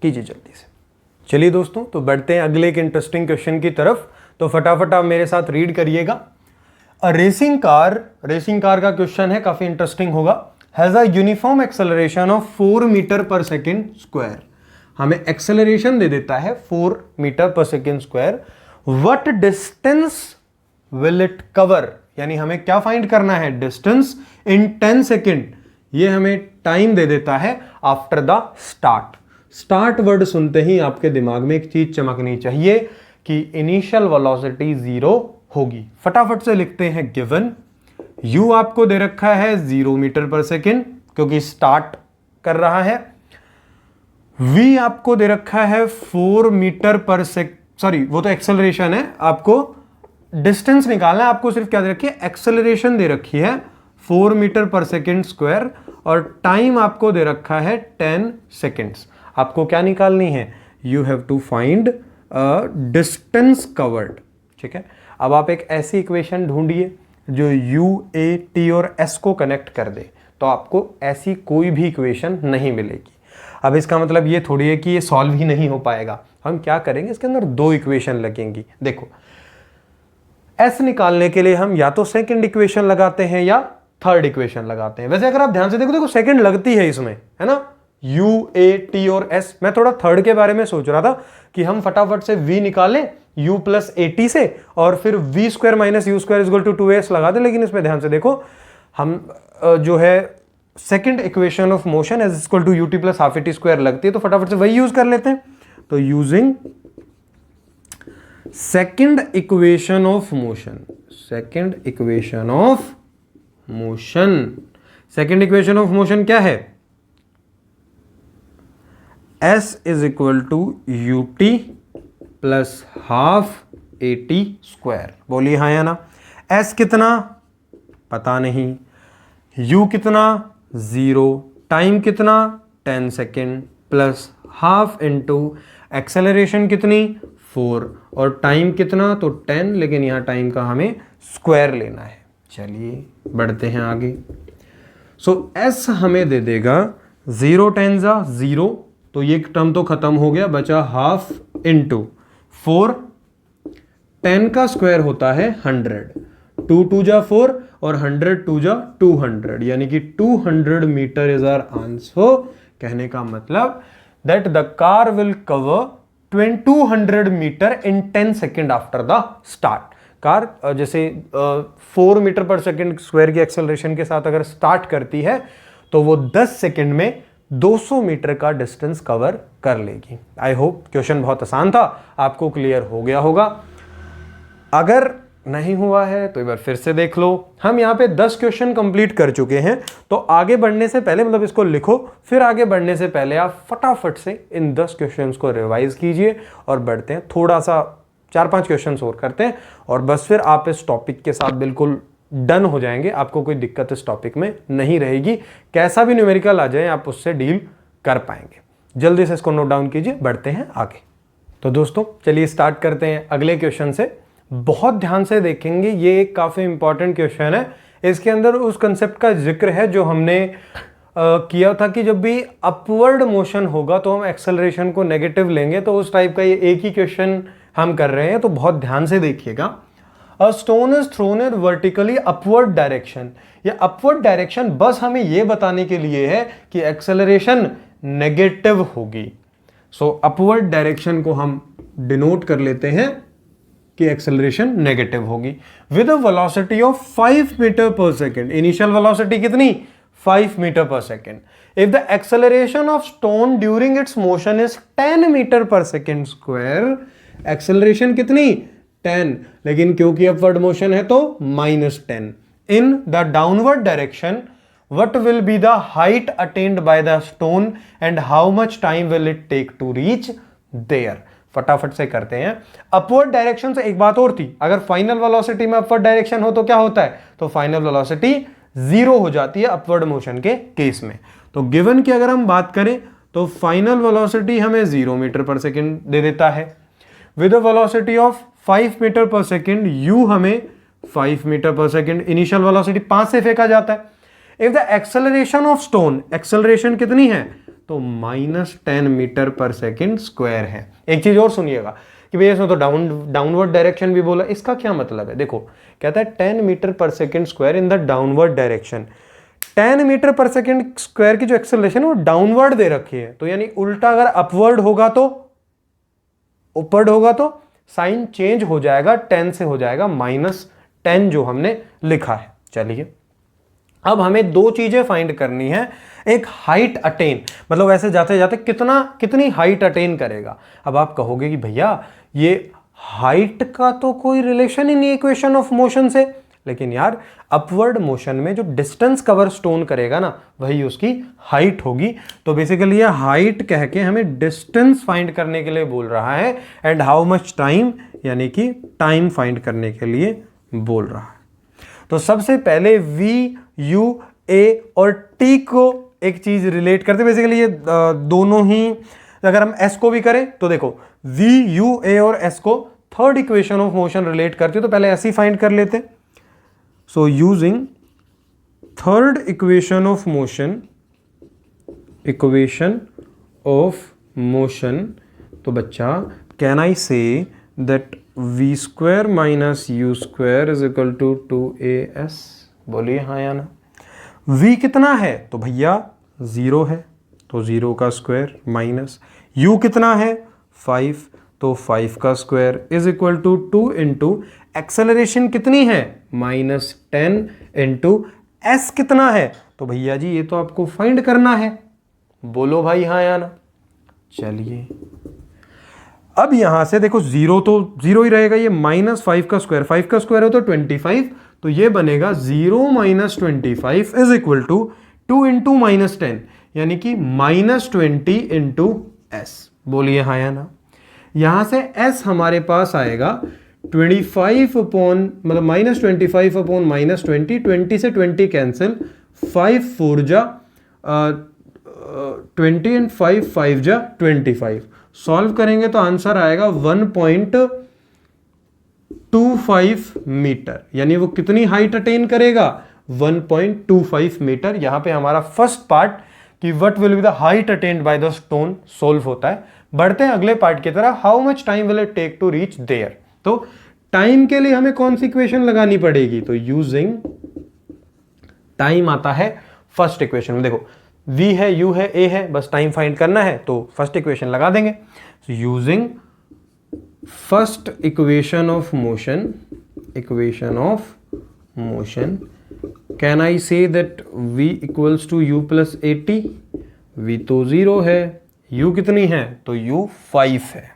जल्दी से। चलिए दोस्तों, तो बढ़ते हैं अगले एक इंटरेस्टिंग क्वेश्चन की तरफ। तो फटाफट आप मेरे साथ रीड करिएगा। रेसिंग कार का क्वेश्चन है, काफी इंटरेस्टिंग होगा। Has a uniform acceleration of 4 meter per second square. हमें एक्सेलरेशन दे देता है 4 meter per second square. What distance will it cover, यानी हमें क्या फाइंड करना है, डिस्टेंस इन 10 सेकेंड। ये हमें टाइम दे देता है आफ्टर द स्टार्ट वर्ड सुनते ही आपके दिमाग में एक चीज चमकनी चाहिए कि इनिशियल वेलोसिटी 0 होगी। फटाफट से लिखते हैं गिवन। u आपको दे रखा है 0 मीटर पर सेकेंड क्योंकि स्टार्ट कर रहा है। v आपको दे रखा है 4 मीटर पर सेकेंड, सॉरी वो तो एक्सेलरेशन है, आपको डिस्टेंस निकालना है। आपको सिर्फ क्या दे रखी है, एक्सेलरेशन दे रखी है 4 मीटर पर सेकेंड स्क्वायर, और टाइम आपको दे रखा है 10 सेकेंड्स। आपको क्या निकालनी है, you have to find distance covered. ठीक है, अब आप एक ऐसी इक्वेशन ढूंढिए जो u, a, t और s को कनेक्ट कर दे, तो आपको ऐसी कोई भी इक्वेशन नहीं मिलेगी। अब इसका मतलब ये थोड़ी है कि ये सॉल्व ही नहीं हो पाएगा। हम क्या करेंगे, इसके अंदर 2 इक्वेशन लगेंगी। देखो, s निकालने के लिए हम या तो सेकंड इक्वेशन लगाते हैं या थर्ड इक्वेशन लगाते हैं। वैसे अगर आप ध्यान से देखो सेकंड लगती है इसमें, है ना, u, a, t और s। मैं थोड़ा थर्ड के बारे में सोच रहा था कि हम फटाफट से v निकालें u प्लस at से, और फिर v square minus u square equal to 2s लगा दें। लेकिन इसमें ध्यान से देखो, हम जो है second equation of motion is equal to ut plus half at square लगती है, तो फटाफट से वही यूज कर लेते हैं। तो using second equation of motion, second equation of motion क्या है, s is equal to ut plus half at square. बोलिए हाँ या ना। s कितना पता नहीं, u कितना 0, टाइम कितना 10 second, plus half into acceleration कितनी 4, और टाइम कितना तो 10, लेकिन यहां टाइम का हमें स्क्वायर लेना है। चलिए बढ़ते हैं आगे। सो s हमें दे देगा 0 10 जा 0, तो ये टर्म तो खत्म हो गया, बचा हाफ इंटू 4, 10 का स्क्वायर होता है 100, 2 2 जा 4 और 100 2 जा 200, यानी कि 200 मीटर इज आवर आंसर। कहने का मतलब that the car will cover 200 meter in 10 second after the start. Car जैसे 4 मीटर पर सेकेंड स्क्वायर की एक्सेलरेशन के साथ अगर स्टार्ट करती है तो वो 10 सेकेंड में 200 मीटर का डिस्टेंस कवर कर लेगी। आई होप क्वेश्चन बहुत आसान था, आपको क्लियर हो गया होगा। अगर नहीं हुआ है तो एक बार फिर से देख लो। हम यहाँ पे 10 क्वेश्चन कंप्लीट कर चुके हैं, तो आगे बढ़ने से पहले मतलब इसको लिखो, फिर आगे बढ़ने से पहले आप फटाफट से इन 10 क्वेश्चंस को रिवाइज कीजिए और बढ़ते हैं। थोड़ा सा 4-5 क्वेश्चंस और करते हैं और बस फिर आप इस टॉपिक के साथ बिल्कुल डन हो जाएंगे। आपको कोई दिक्कत इस टॉपिक में नहीं रहेगी, कैसा भी न्यूमेरिकल आ जाए आप उससे डील कर पाएंगे। जल्दी से इसको नोट डाउन कीजिए, बढ़ते हैं आगे। तो दोस्तों चलिए स्टार्ट करते हैं अगले क्वेश्चन से। बहुत ध्यान से देखेंगे, ये एक काफी इंपॉर्टेंट क्वेश्चन है। इसके अंदर उस कंसेप्ट का जिक्र है जो हमने किया था कि जब भी अपवर्ड मोशन होगा तो हम एक्सेलरेशन को नेगेटिव लेंगे, तो उस टाइप का ये एक ही क्वेश्चन हम कर रहे हैं, तो बहुत ध्यान से देखिएगा। A stone is thrown in vertically upward direction। ये अपवर्ड डायरेक्शन बस हमें ये बताने के लिए है कि एक्सेलरेशन नेगेटिव होगी। सो अपवर्ड डायरेक्शन को हम डिनोट कर लेते हैं कि एक्सेलरेशन नेगेटिव होगी with a velocity of 5 meter per second. Initial velocity कितनी? 5 meter per second. If the acceleration of stone during its motion is 10 meter per second square, acceleration कितनी? 10, लेकिन क्योंकि अपवर्ड मोशन है तो -10। In the downward direction what will be the height attained by the stone and how much time will it take to reach there। फटाफट से करते हैं। Upward direction से एक बात और थी, अगर फाइनल वेलोसिटी में अपवर्ड डायरेक्शन हो तो क्या होता है? तो फाइनल वेलोसिटी 0 हो जाती है अपवर्ड मोशन के केस में। तो गिवन की अगर हम बात करें तो फाइनल वेलोसिटी हमें 0 मीटर पर सेकेंड दे देता है with a velocity of 5 meter per second. u हमें 5 meter per second, initial velocity 5 से फेंका जाता है। If the acceleration of stone, acceleration कितनी है? तो -10 मीटर पर सेकेंड स्क्वायर है। एक चीज और सुनिएगा कि भैया इसमें तो डाउनवर्ड डायरेक्शन भी बोला, इसका क्या मतलब है? देखो कहता है 10 meter per second square in the downward direction. 10 meter per second square की जो एक्सेलरेशन है वो डाउनवर्ड दे रखी है, तो यानी उल्टा अगर अपवर्ड होगा तो upward होगा तो साइन चेंज हो जाएगा, 10 से हो जाएगा -10 जो हमने लिखा है। चलिए अब हमें दो चीजें फाइंड करनी है। एक हाइट अटेन, मतलब ऐसे जाते जाते कितनी हाइट अटेन करेगा। अब आप कहोगे कि भैया ये हाइट का तो कोई रिलेशन ही नहीं इक्वेशन ऑफ मोशन से, लेकिन यार अपवर्ड मोशन में जो डिस्टेंस कवर स्टोन करेगा ना वही उसकी हाइट होगी। तो बेसिकली ये हाइट कह के हमें डिस्टेंस फाइंड करने के लिए बोल रहा है एंड हाउ मच टाइम, यानी कि टाइम फाइंड करने के लिए बोल रहा है। तो सबसे पहले V, U, A और T को एक चीज रिलेट करते हैं। बेसिकली ये दोनों ही, अगर हम S को भी करें तो देखो V, U, A और S को third equation of motion relate करते हो, तो पहले ऐसे ही फाइंड कर लेते। So using third equation of motion, तो बच्चा can I say that v square minus u square is equal to 2as। बोलिए हाँ या ना। v कितना है? तो भैया 0 है, तो 0 का स्क्वायर माइनस u कितना है? 5, तो 5 का square is equal to 2 into acceleration कितनी है? -10 इंटू s कितना है? तो भैया जी ये तो आपको फाइंड करना है। बोलो भाई हाँ या ना। चलिए अब यहां से देखो 0 तो 0 ही रहेगा, ये -5 का स्क्वायर, 5 का स्क्वायर हो तो 25, तो ये बनेगा 0 - 25 इज इक्वल टू 2 इंटू -10, यानी कि -20 इंटू s। बोलिए हाँ या ना। यहां से s हमारे पास आएगा 25 अपॉन मतलब -25 अपॉन -20, 20 से 20 कैंसिल, 5 4 जा 20 एंड 5 5 जा 25। सॉल्व करेंगे तो आंसर आएगा 1.2 1.25 मीटर, यानी वो कितनी हाइट अटेन करेगा 1.25 मीटर। यहां पे हमारा फर्स्ट पार्ट कि what will be the height attained by the stone solve होता है। बढ़ते हैं अगले पार्ट की तरफ, how much time will it take to reach there. तो टाइम के लिए हमें कौन सी इक्वेशन लगानी पड़ेगी, तो यूजिंग टाइम आता है फर्स्ट इक्वेशन में। देखो v है, u है, a है, बस टाइम फाइंड करना है तो फर्स्ट इक्वेशन लगा देंगे। Using first equation of motion can I say that v equals to u plus 80। v तो 0 है, u कितनी है, तो u 5 है,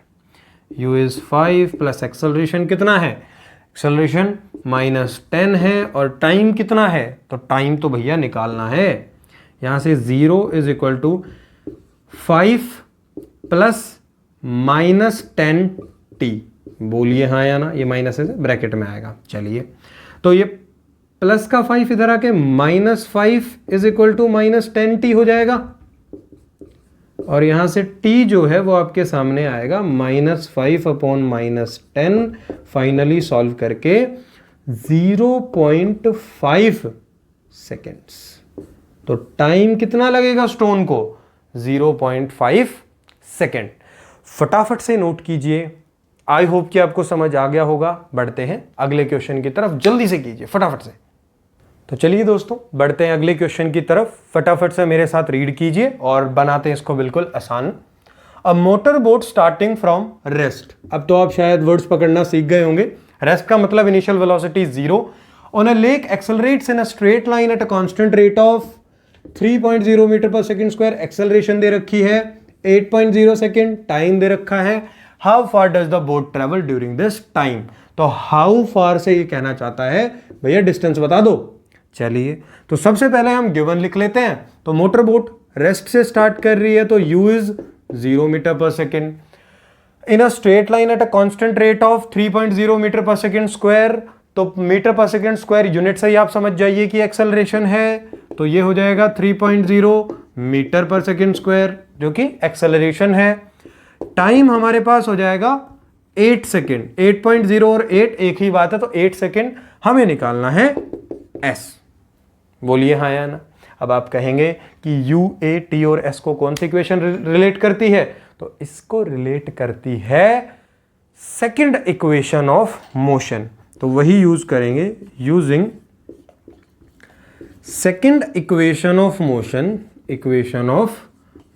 u इज 5 प्लस एक्सेलरेशन कितना है, एक्सेलरेशन -10 है, और टाइम कितना है, तो टाइम तो भैया निकालना है। यहां से 0 is equal to 5 plus -10t, बोलिए हाँ या ना, ये माइनस से ब्रैकेट में आएगा। चलिए तो ये प्लस का 5 इधर आके -5 इज इक्वल टू -10t हो जाएगा, और यहां से t जो है वो आपके सामने आएगा -5 अपॉन -10, फाइनली सॉल्व करके 0.5 सेकेंड्स। तो टाइम कितना लगेगा स्टोन को, 0.5 सेकेंड। फटाफट से नोट कीजिए, आई होप कि आपको समझ आ गया होगा। बढ़ते हैं अगले क्वेश्चन की तरफ, जल्दी से कीजिए फटाफट से। तो चलिए दोस्तों बढ़ते हैं अगले क्वेश्चन की तरफ, फटाफट से मेरे साथ रीड कीजिए और बनाते हैं इसको बिल्कुल आसान। A motor boat starting from rest. अब तो आप शायद वर्ड्स पकड़ना सीख गए होंगे। रेस्ट का मतलब initial velocity 0 on a lake accelerates in a straight line at a constant rate of 3.0 meter per second square. Acceleration दे रखी है 8.0 सेकंड, टाइम दे रखा है how far does the boat travel during this time. तो how far से ये कहना चाहता है भैया डिस्टेंस बता दो। चलिए तो सबसे पहले हम गिवन लिख लेते हैं। तो मोटर बोट रेस्ट से स्टार्ट कर रही है तो u is 0 meter per second in a straight line at a constant rate of 3.0 meter per second square. तो meter per second square unit से ही आप समझ जाइए कि एक्सेलरेशन है, तो ये हो जाएगा 3.0 मीटर पर सेकेंड स्क्वायर जो कि एक्सेलरेशन है। टाइम हमारे पास हो जाएगा 8 सेकेंड, 8.0 और 8 एक ही बात है, तो 8 सेकेंड हमें निकालना है s। बोलिए हाँ या ना। अब आप कहेंगे कि u, a, t और s को कौन सी इक्वेशन रिलेट करती है, तो इसको रिलेट करती है सेकंड इक्वेशन ऑफ मोशन। तो वही यूज करेंगे, using second equation of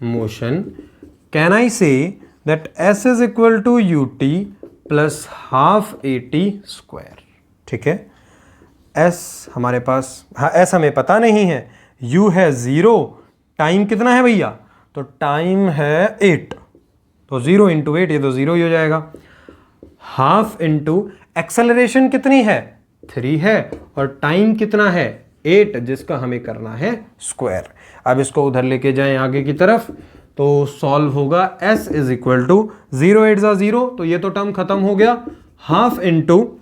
motion can I say that s is equal to ut plus half at square. ठीक है, s हमारे पास, हाँ s हमें पता नहीं है, u है 0, टाइम कितना है भैया, तो टाइम है 8, तो 0 इंटू 8 ये तो 0 ही हो जाएगा। हाफ इंटू एक्सेलरेशन कितनी है 3 है, और टाइम कितना है 8, जिसका हमें करना है स्क्वायर। अब इसको उधर लेके जाएं आगे की तरफ, तो सॉल्व होगा s इज इक्वल टू 0 8 जा 0, तो ये तो टर्म खत्म हो गया। हाफ इंटू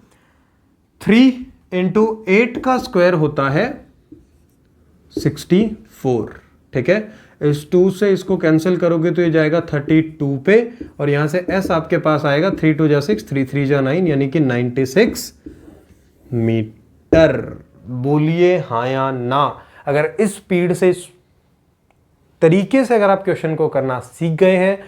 3 इंटू 8 का स्क्वायर होता है 64। ठीक है, इस 2 से इसको कैंसिल करोगे तो ये जाएगा 32 पे, और यहां से s आपके पास आएगा 3 2 जा 6, 3 3 जा 9, यानी कि 96 मीटर। बोलिए हाँ या ना। अगर इस स्पीड से, इस तरीके से अगर आप क्वेश्चन को करना सीख गए हैं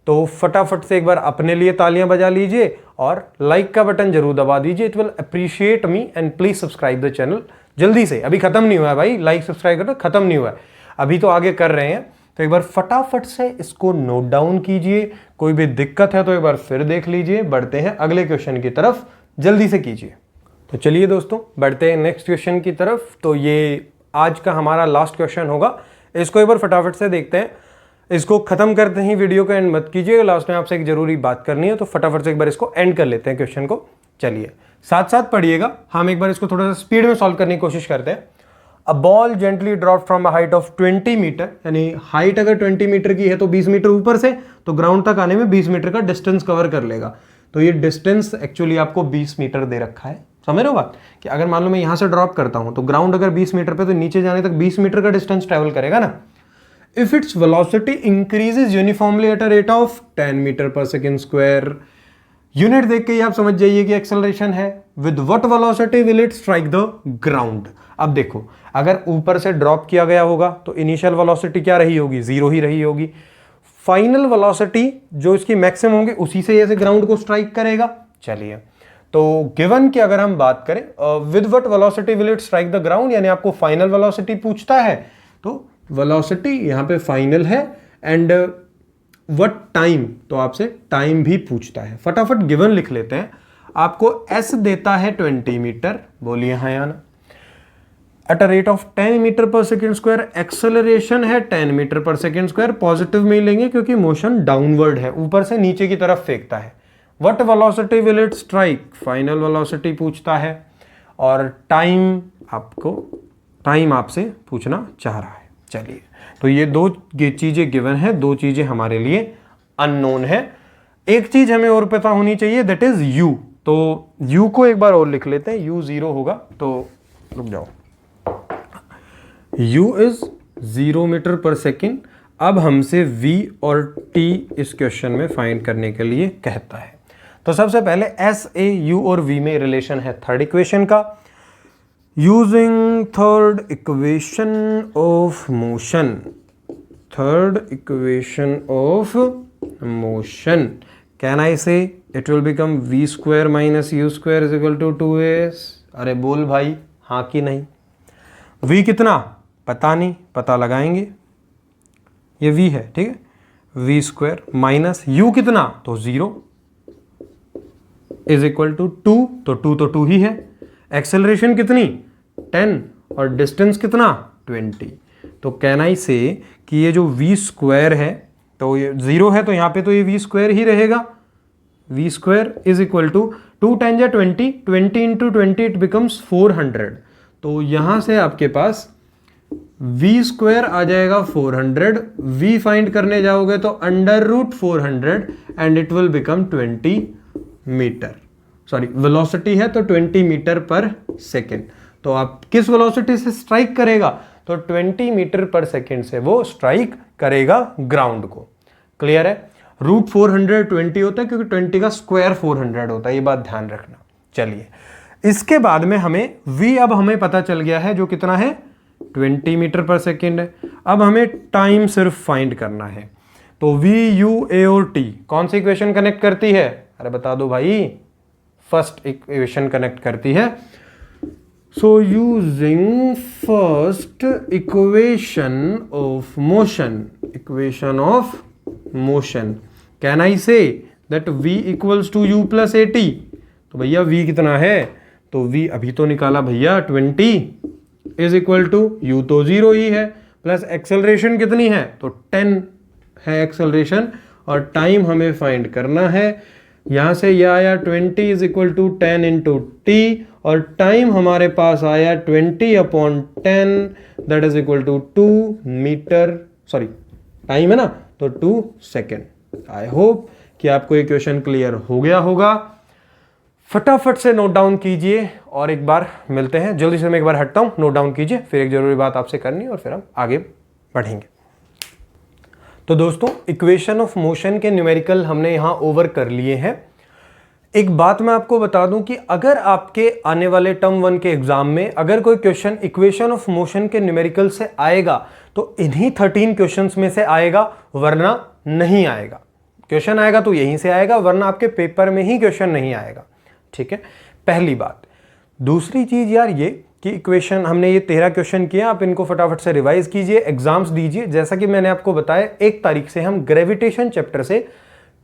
तो फटाफट से एक बार अपने लिए तालियां बजा लीजिए और लाइक का बटन जरूर दबा दीजिए। It will appreciate me and please subscribe the channel जल्दी से। अभी खत्म नहीं हुआ है भाई, लाइक सब्सक्राइब करना खत्म नहीं हुआ है, अभी तो आगे कर रहे हैं। तो एक बार फटाफट से इसको नोट डाउन कीजिए, कोई भी दिक्कत है तो एक बार फिर देख लीजिए। बढ़ते हैं अगले क्वेश्चन की तरफ, जल्दी से कीजिए। तो चलिए दोस्तों बढ़ते हैं नेक्स्ट क्वेश्चन की तरफ। तो ये आज का हमारा लास्ट क्वेश्चन होगा, इसको एक बार फटाफट से देखते हैं। इसको खत्म करते ही वीडियो को एंड मत कीजिएगा, लास्ट में आपसे एक जरूरी बात करनी है, तो फटाफट से एक बार इसको एंड कर लेते हैं क्वेश्चन को। चलिए साथ साथ पढ़िएगा, हम एक बार इसको थोड़ा सा स्पीड में सॉल्व करने की कोशिश करते हैं। A ball gently drop from a height of 20 meter, यानी हाइट अगर 20 मीटर की है तो 20 मीटर ऊपर से, तो ग्राउंड तक आने में 20 मीटर का डिस्टेंस कवर कर लेगा। तो ये डिस्टेंस एक्चुअली आपको 20 मीटर दे रखा है। समझ रहे हो बात, कि अगर मान लो मैं यहां से ड्रॉप करता हूं तो ग्राउंड अगर 20 मीटर पे, तो नीचे जाने तक 20 मीटर का डिस्टेंस ट्रेवल करेगा ना। If its velocity increases uniformly at a rate of 10 meter per second square, unit देख के ही आप समझ जाइए कि एक्सेलरेशन है। With what velocity will it strike the ground. अब देखो, अगर ऊपर से ड्रॉप किया गया होगा तो इनिशियल वेलोसिटी क्या रही होगी, 0 ही रही होगी। फाइनल वेलोसिटी जो इसकी मैक्सिमम होगी उसी से ऐसे ग्राउंड को स्ट्राइक करेगा। चलिए, तो गिवन की अगर हम बात करें with what velocity will it strike the ground, यानी आपको फाइनल वेलोसिटी पूछता है, तो वेलोसिटी यहां पे फाइनल है एंड व्हाट टाइम, तो आपसे टाइम भी पूछता है। फटाफट गिवन लिख लेते हैं। आपको एस देता है 20 मीटर, बोलिए हाँ या ना। At a rate of 10 meter per second square, acceleration है 10 meter per second square, positive में ही लेंगे क्योंकि मोशन डाउनवर्ड है, ऊपर से नीचे की तरफ फेंकता है। What velocity will it strike, final velocity पूछता है, और टाइम आपसे पूछना चाह रहा है। चलिए, तो ये दो चीजें गिवन है, दो चीजें हमारे लिए अननोन है। एक चीज हमें और पता होनी चाहिए, दैट इज u। तो u को एक बार और लिख लेते हैं, u 0 होगा, तो रुक जाओ, u is 0 meter per second. अब हमसे v और t इस क्वेश्चन में फाइंड करने के लिए कहता है। तो सबसे पहले s, a, u और v में रिलेशन है थर्ड इक्वेशन का। Using third equation of motion, can I say it will become v square minus u square is equal to 2as। अरे बोल भाई, हाँ कि नहीं। v कितना पता नहीं, पता लगाएंगे। ये v है, ठीक है, v स्क्वायर माइनस u कितना, तो 0 इज इक्वल टू 2, तो 2 ही है। एक्सेलरेशन कितनी 10 और डिस्टेंस कितना 20। तो कैन आई से कि ये जो v स्क्वायर है, तो ये 0 है तो यहाँ पे तो ये v स्क्वायर ही रहेगा। v square is equal to 2 10 जा 20, 20 इंटू 20 इट बिकम्स 400। तो यहाँ से आपके पास v स्क्वायर आ जाएगा 400, v फाइंड करने जाओगे तो under root 400 and it will become 20 meter. Sorry, velocity है तो 20 मीटर पर सेकेंड। तो आप किस वेलोसिटी से स्ट्राइक करेगा, तो 20 मीटर पर सेकेंड से वो स्ट्राइक करेगा ग्राउंड को। क्लियर है। रूट 400 20 होता है क्योंकि 20 का स्क्वायर 400 होता है, ये बात ध्यान रखना। चलिए, इसके बाद में हमें v अब हमें पता चल गया है, जो कितना है 20 मीटर पर सेकेंड है। अब हमें टाइम सिर्फ फाइंड करना है। तो v, u, a और t कौन सी इक्वेशन कनेक्ट करती है, अरे बता दो भाई, फर्स्ट इक्वेशन कनेक्ट करती है। So using first equation of motion, can I say that v equals to u plus at। तो भैया v कितना है, तो v अभी तो निकाला भैया 20 इज इक्वल टू u तो 0 ही है, प्लस एक्सेलरेशन कितनी है, तो 10 है एक्सेलरेशन, और टाइम हमें फाइंड करना है। यहां से यह आया 20 is equal to 10 into t, और टाइम हमारे पास आया 20/10 that is equal to 2 meter, sorry time है ना, तो 2 सेकेंड। आई होप कि आपको ये क्वेश्चन क्लियर हो गया होगा। फटाफट से नोट डाउन कीजिए और एक बार मिलते हैं। जल्दी से मैं एक बार हटता हूं, नोट डाउन कीजिए, फिर एक जरूरी बात आपसे करनी है और फिर हम आगे बढ़ेंगे। तो दोस्तों, इक्वेशन ऑफ मोशन के न्यूमेरिकल हमने यहां ओवर कर लिए हैं। एक बात मैं आपको बता दूं कि अगर आपके आने वाले टर्म 1 के एग्जाम में अगर कोई क्वेश्चन इक्वेशन ऑफ मोशन के न्यूमेरिकल से आएगा तो इन्हीं 13 क्वेश्चंस में से आएगा, वरना नहीं आएगा। क्वेश्चन आएगा तो यहीं से आएगा, वरना आपके पेपर में ही क्वेश्चन नहीं आएगा। ठीक है, पहली बात। दूसरी चीज यार ये कि इक्वेशन हमने ये 13 क्वेश्चन किए, आप इनको फटाफट से रिवाइज कीजिए, एग्जाम्स दीजिए। जैसा कि मैंने आपको बताया 1 तारीख से हम ग्रेविटेशन चैप्टर से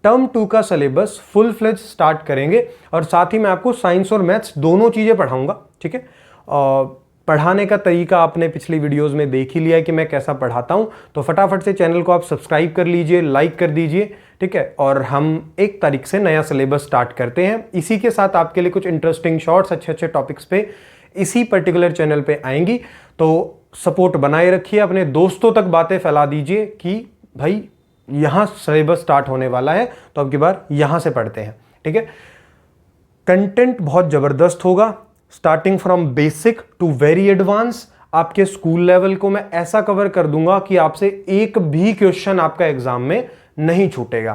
टर्म 2 का सिलेबस फुल फ्लेज स्टार्ट करेंगे, और साथ ही मैं आपको साइंस और मैथ्स दोनों चीजें पढ़ाऊंगा। ठीक है, पढ़ाने का तरीका आपने पिछली वीडियोस में देख ही लिया है कि मैं कैसा पढ़ाता हूं, तो फटाफट से चैनल को आप सब्सक्राइब कर लीजिए, लाइक कर दीजिए। ठीक है, और हम 1 तारीख से नया सिलेबस स्टार्ट करते हैं। इसी के साथ आपके लिए कुछ इंटरेस्टिंग शॉर्ट्स अच्छे अच्छे टॉपिक्स पे इसी पर्टिकुलर चैनल पे आएंगी। तो सपोर्ट बनाए रखिए, अपने दोस्तों तक बातें फैला दीजिए कि भाई यहां सिलेबस स्टार्ट होने वाला है, तो अब की बार यहां से पढ़ते हैं। ठीक है, कंटेंट बहुत जबरदस्त होगा, starting from basic to very advance. आपके स्कूल लेवल को मैं ऐसा कवर कर दूंगा कि आपसे एक भी क्वेश्चन आपका एग्जाम में नहीं छूटेगा।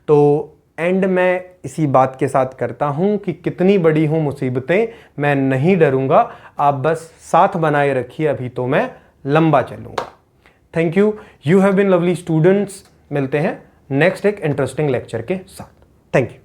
तो एंड मैं इसी बात के साथ करता हूं कि कितनी बड़ी हों मुसीबतें, मैं नहीं डरूंगा, आप बस साथ बनाए रखिए, अभी तो मैं लंबा चलूंगा। Thank you, you have been lovely students. मिलते हैं नेक्स्ट एक इंटरेस्टिंग लेक्चर के साथ। Thank you.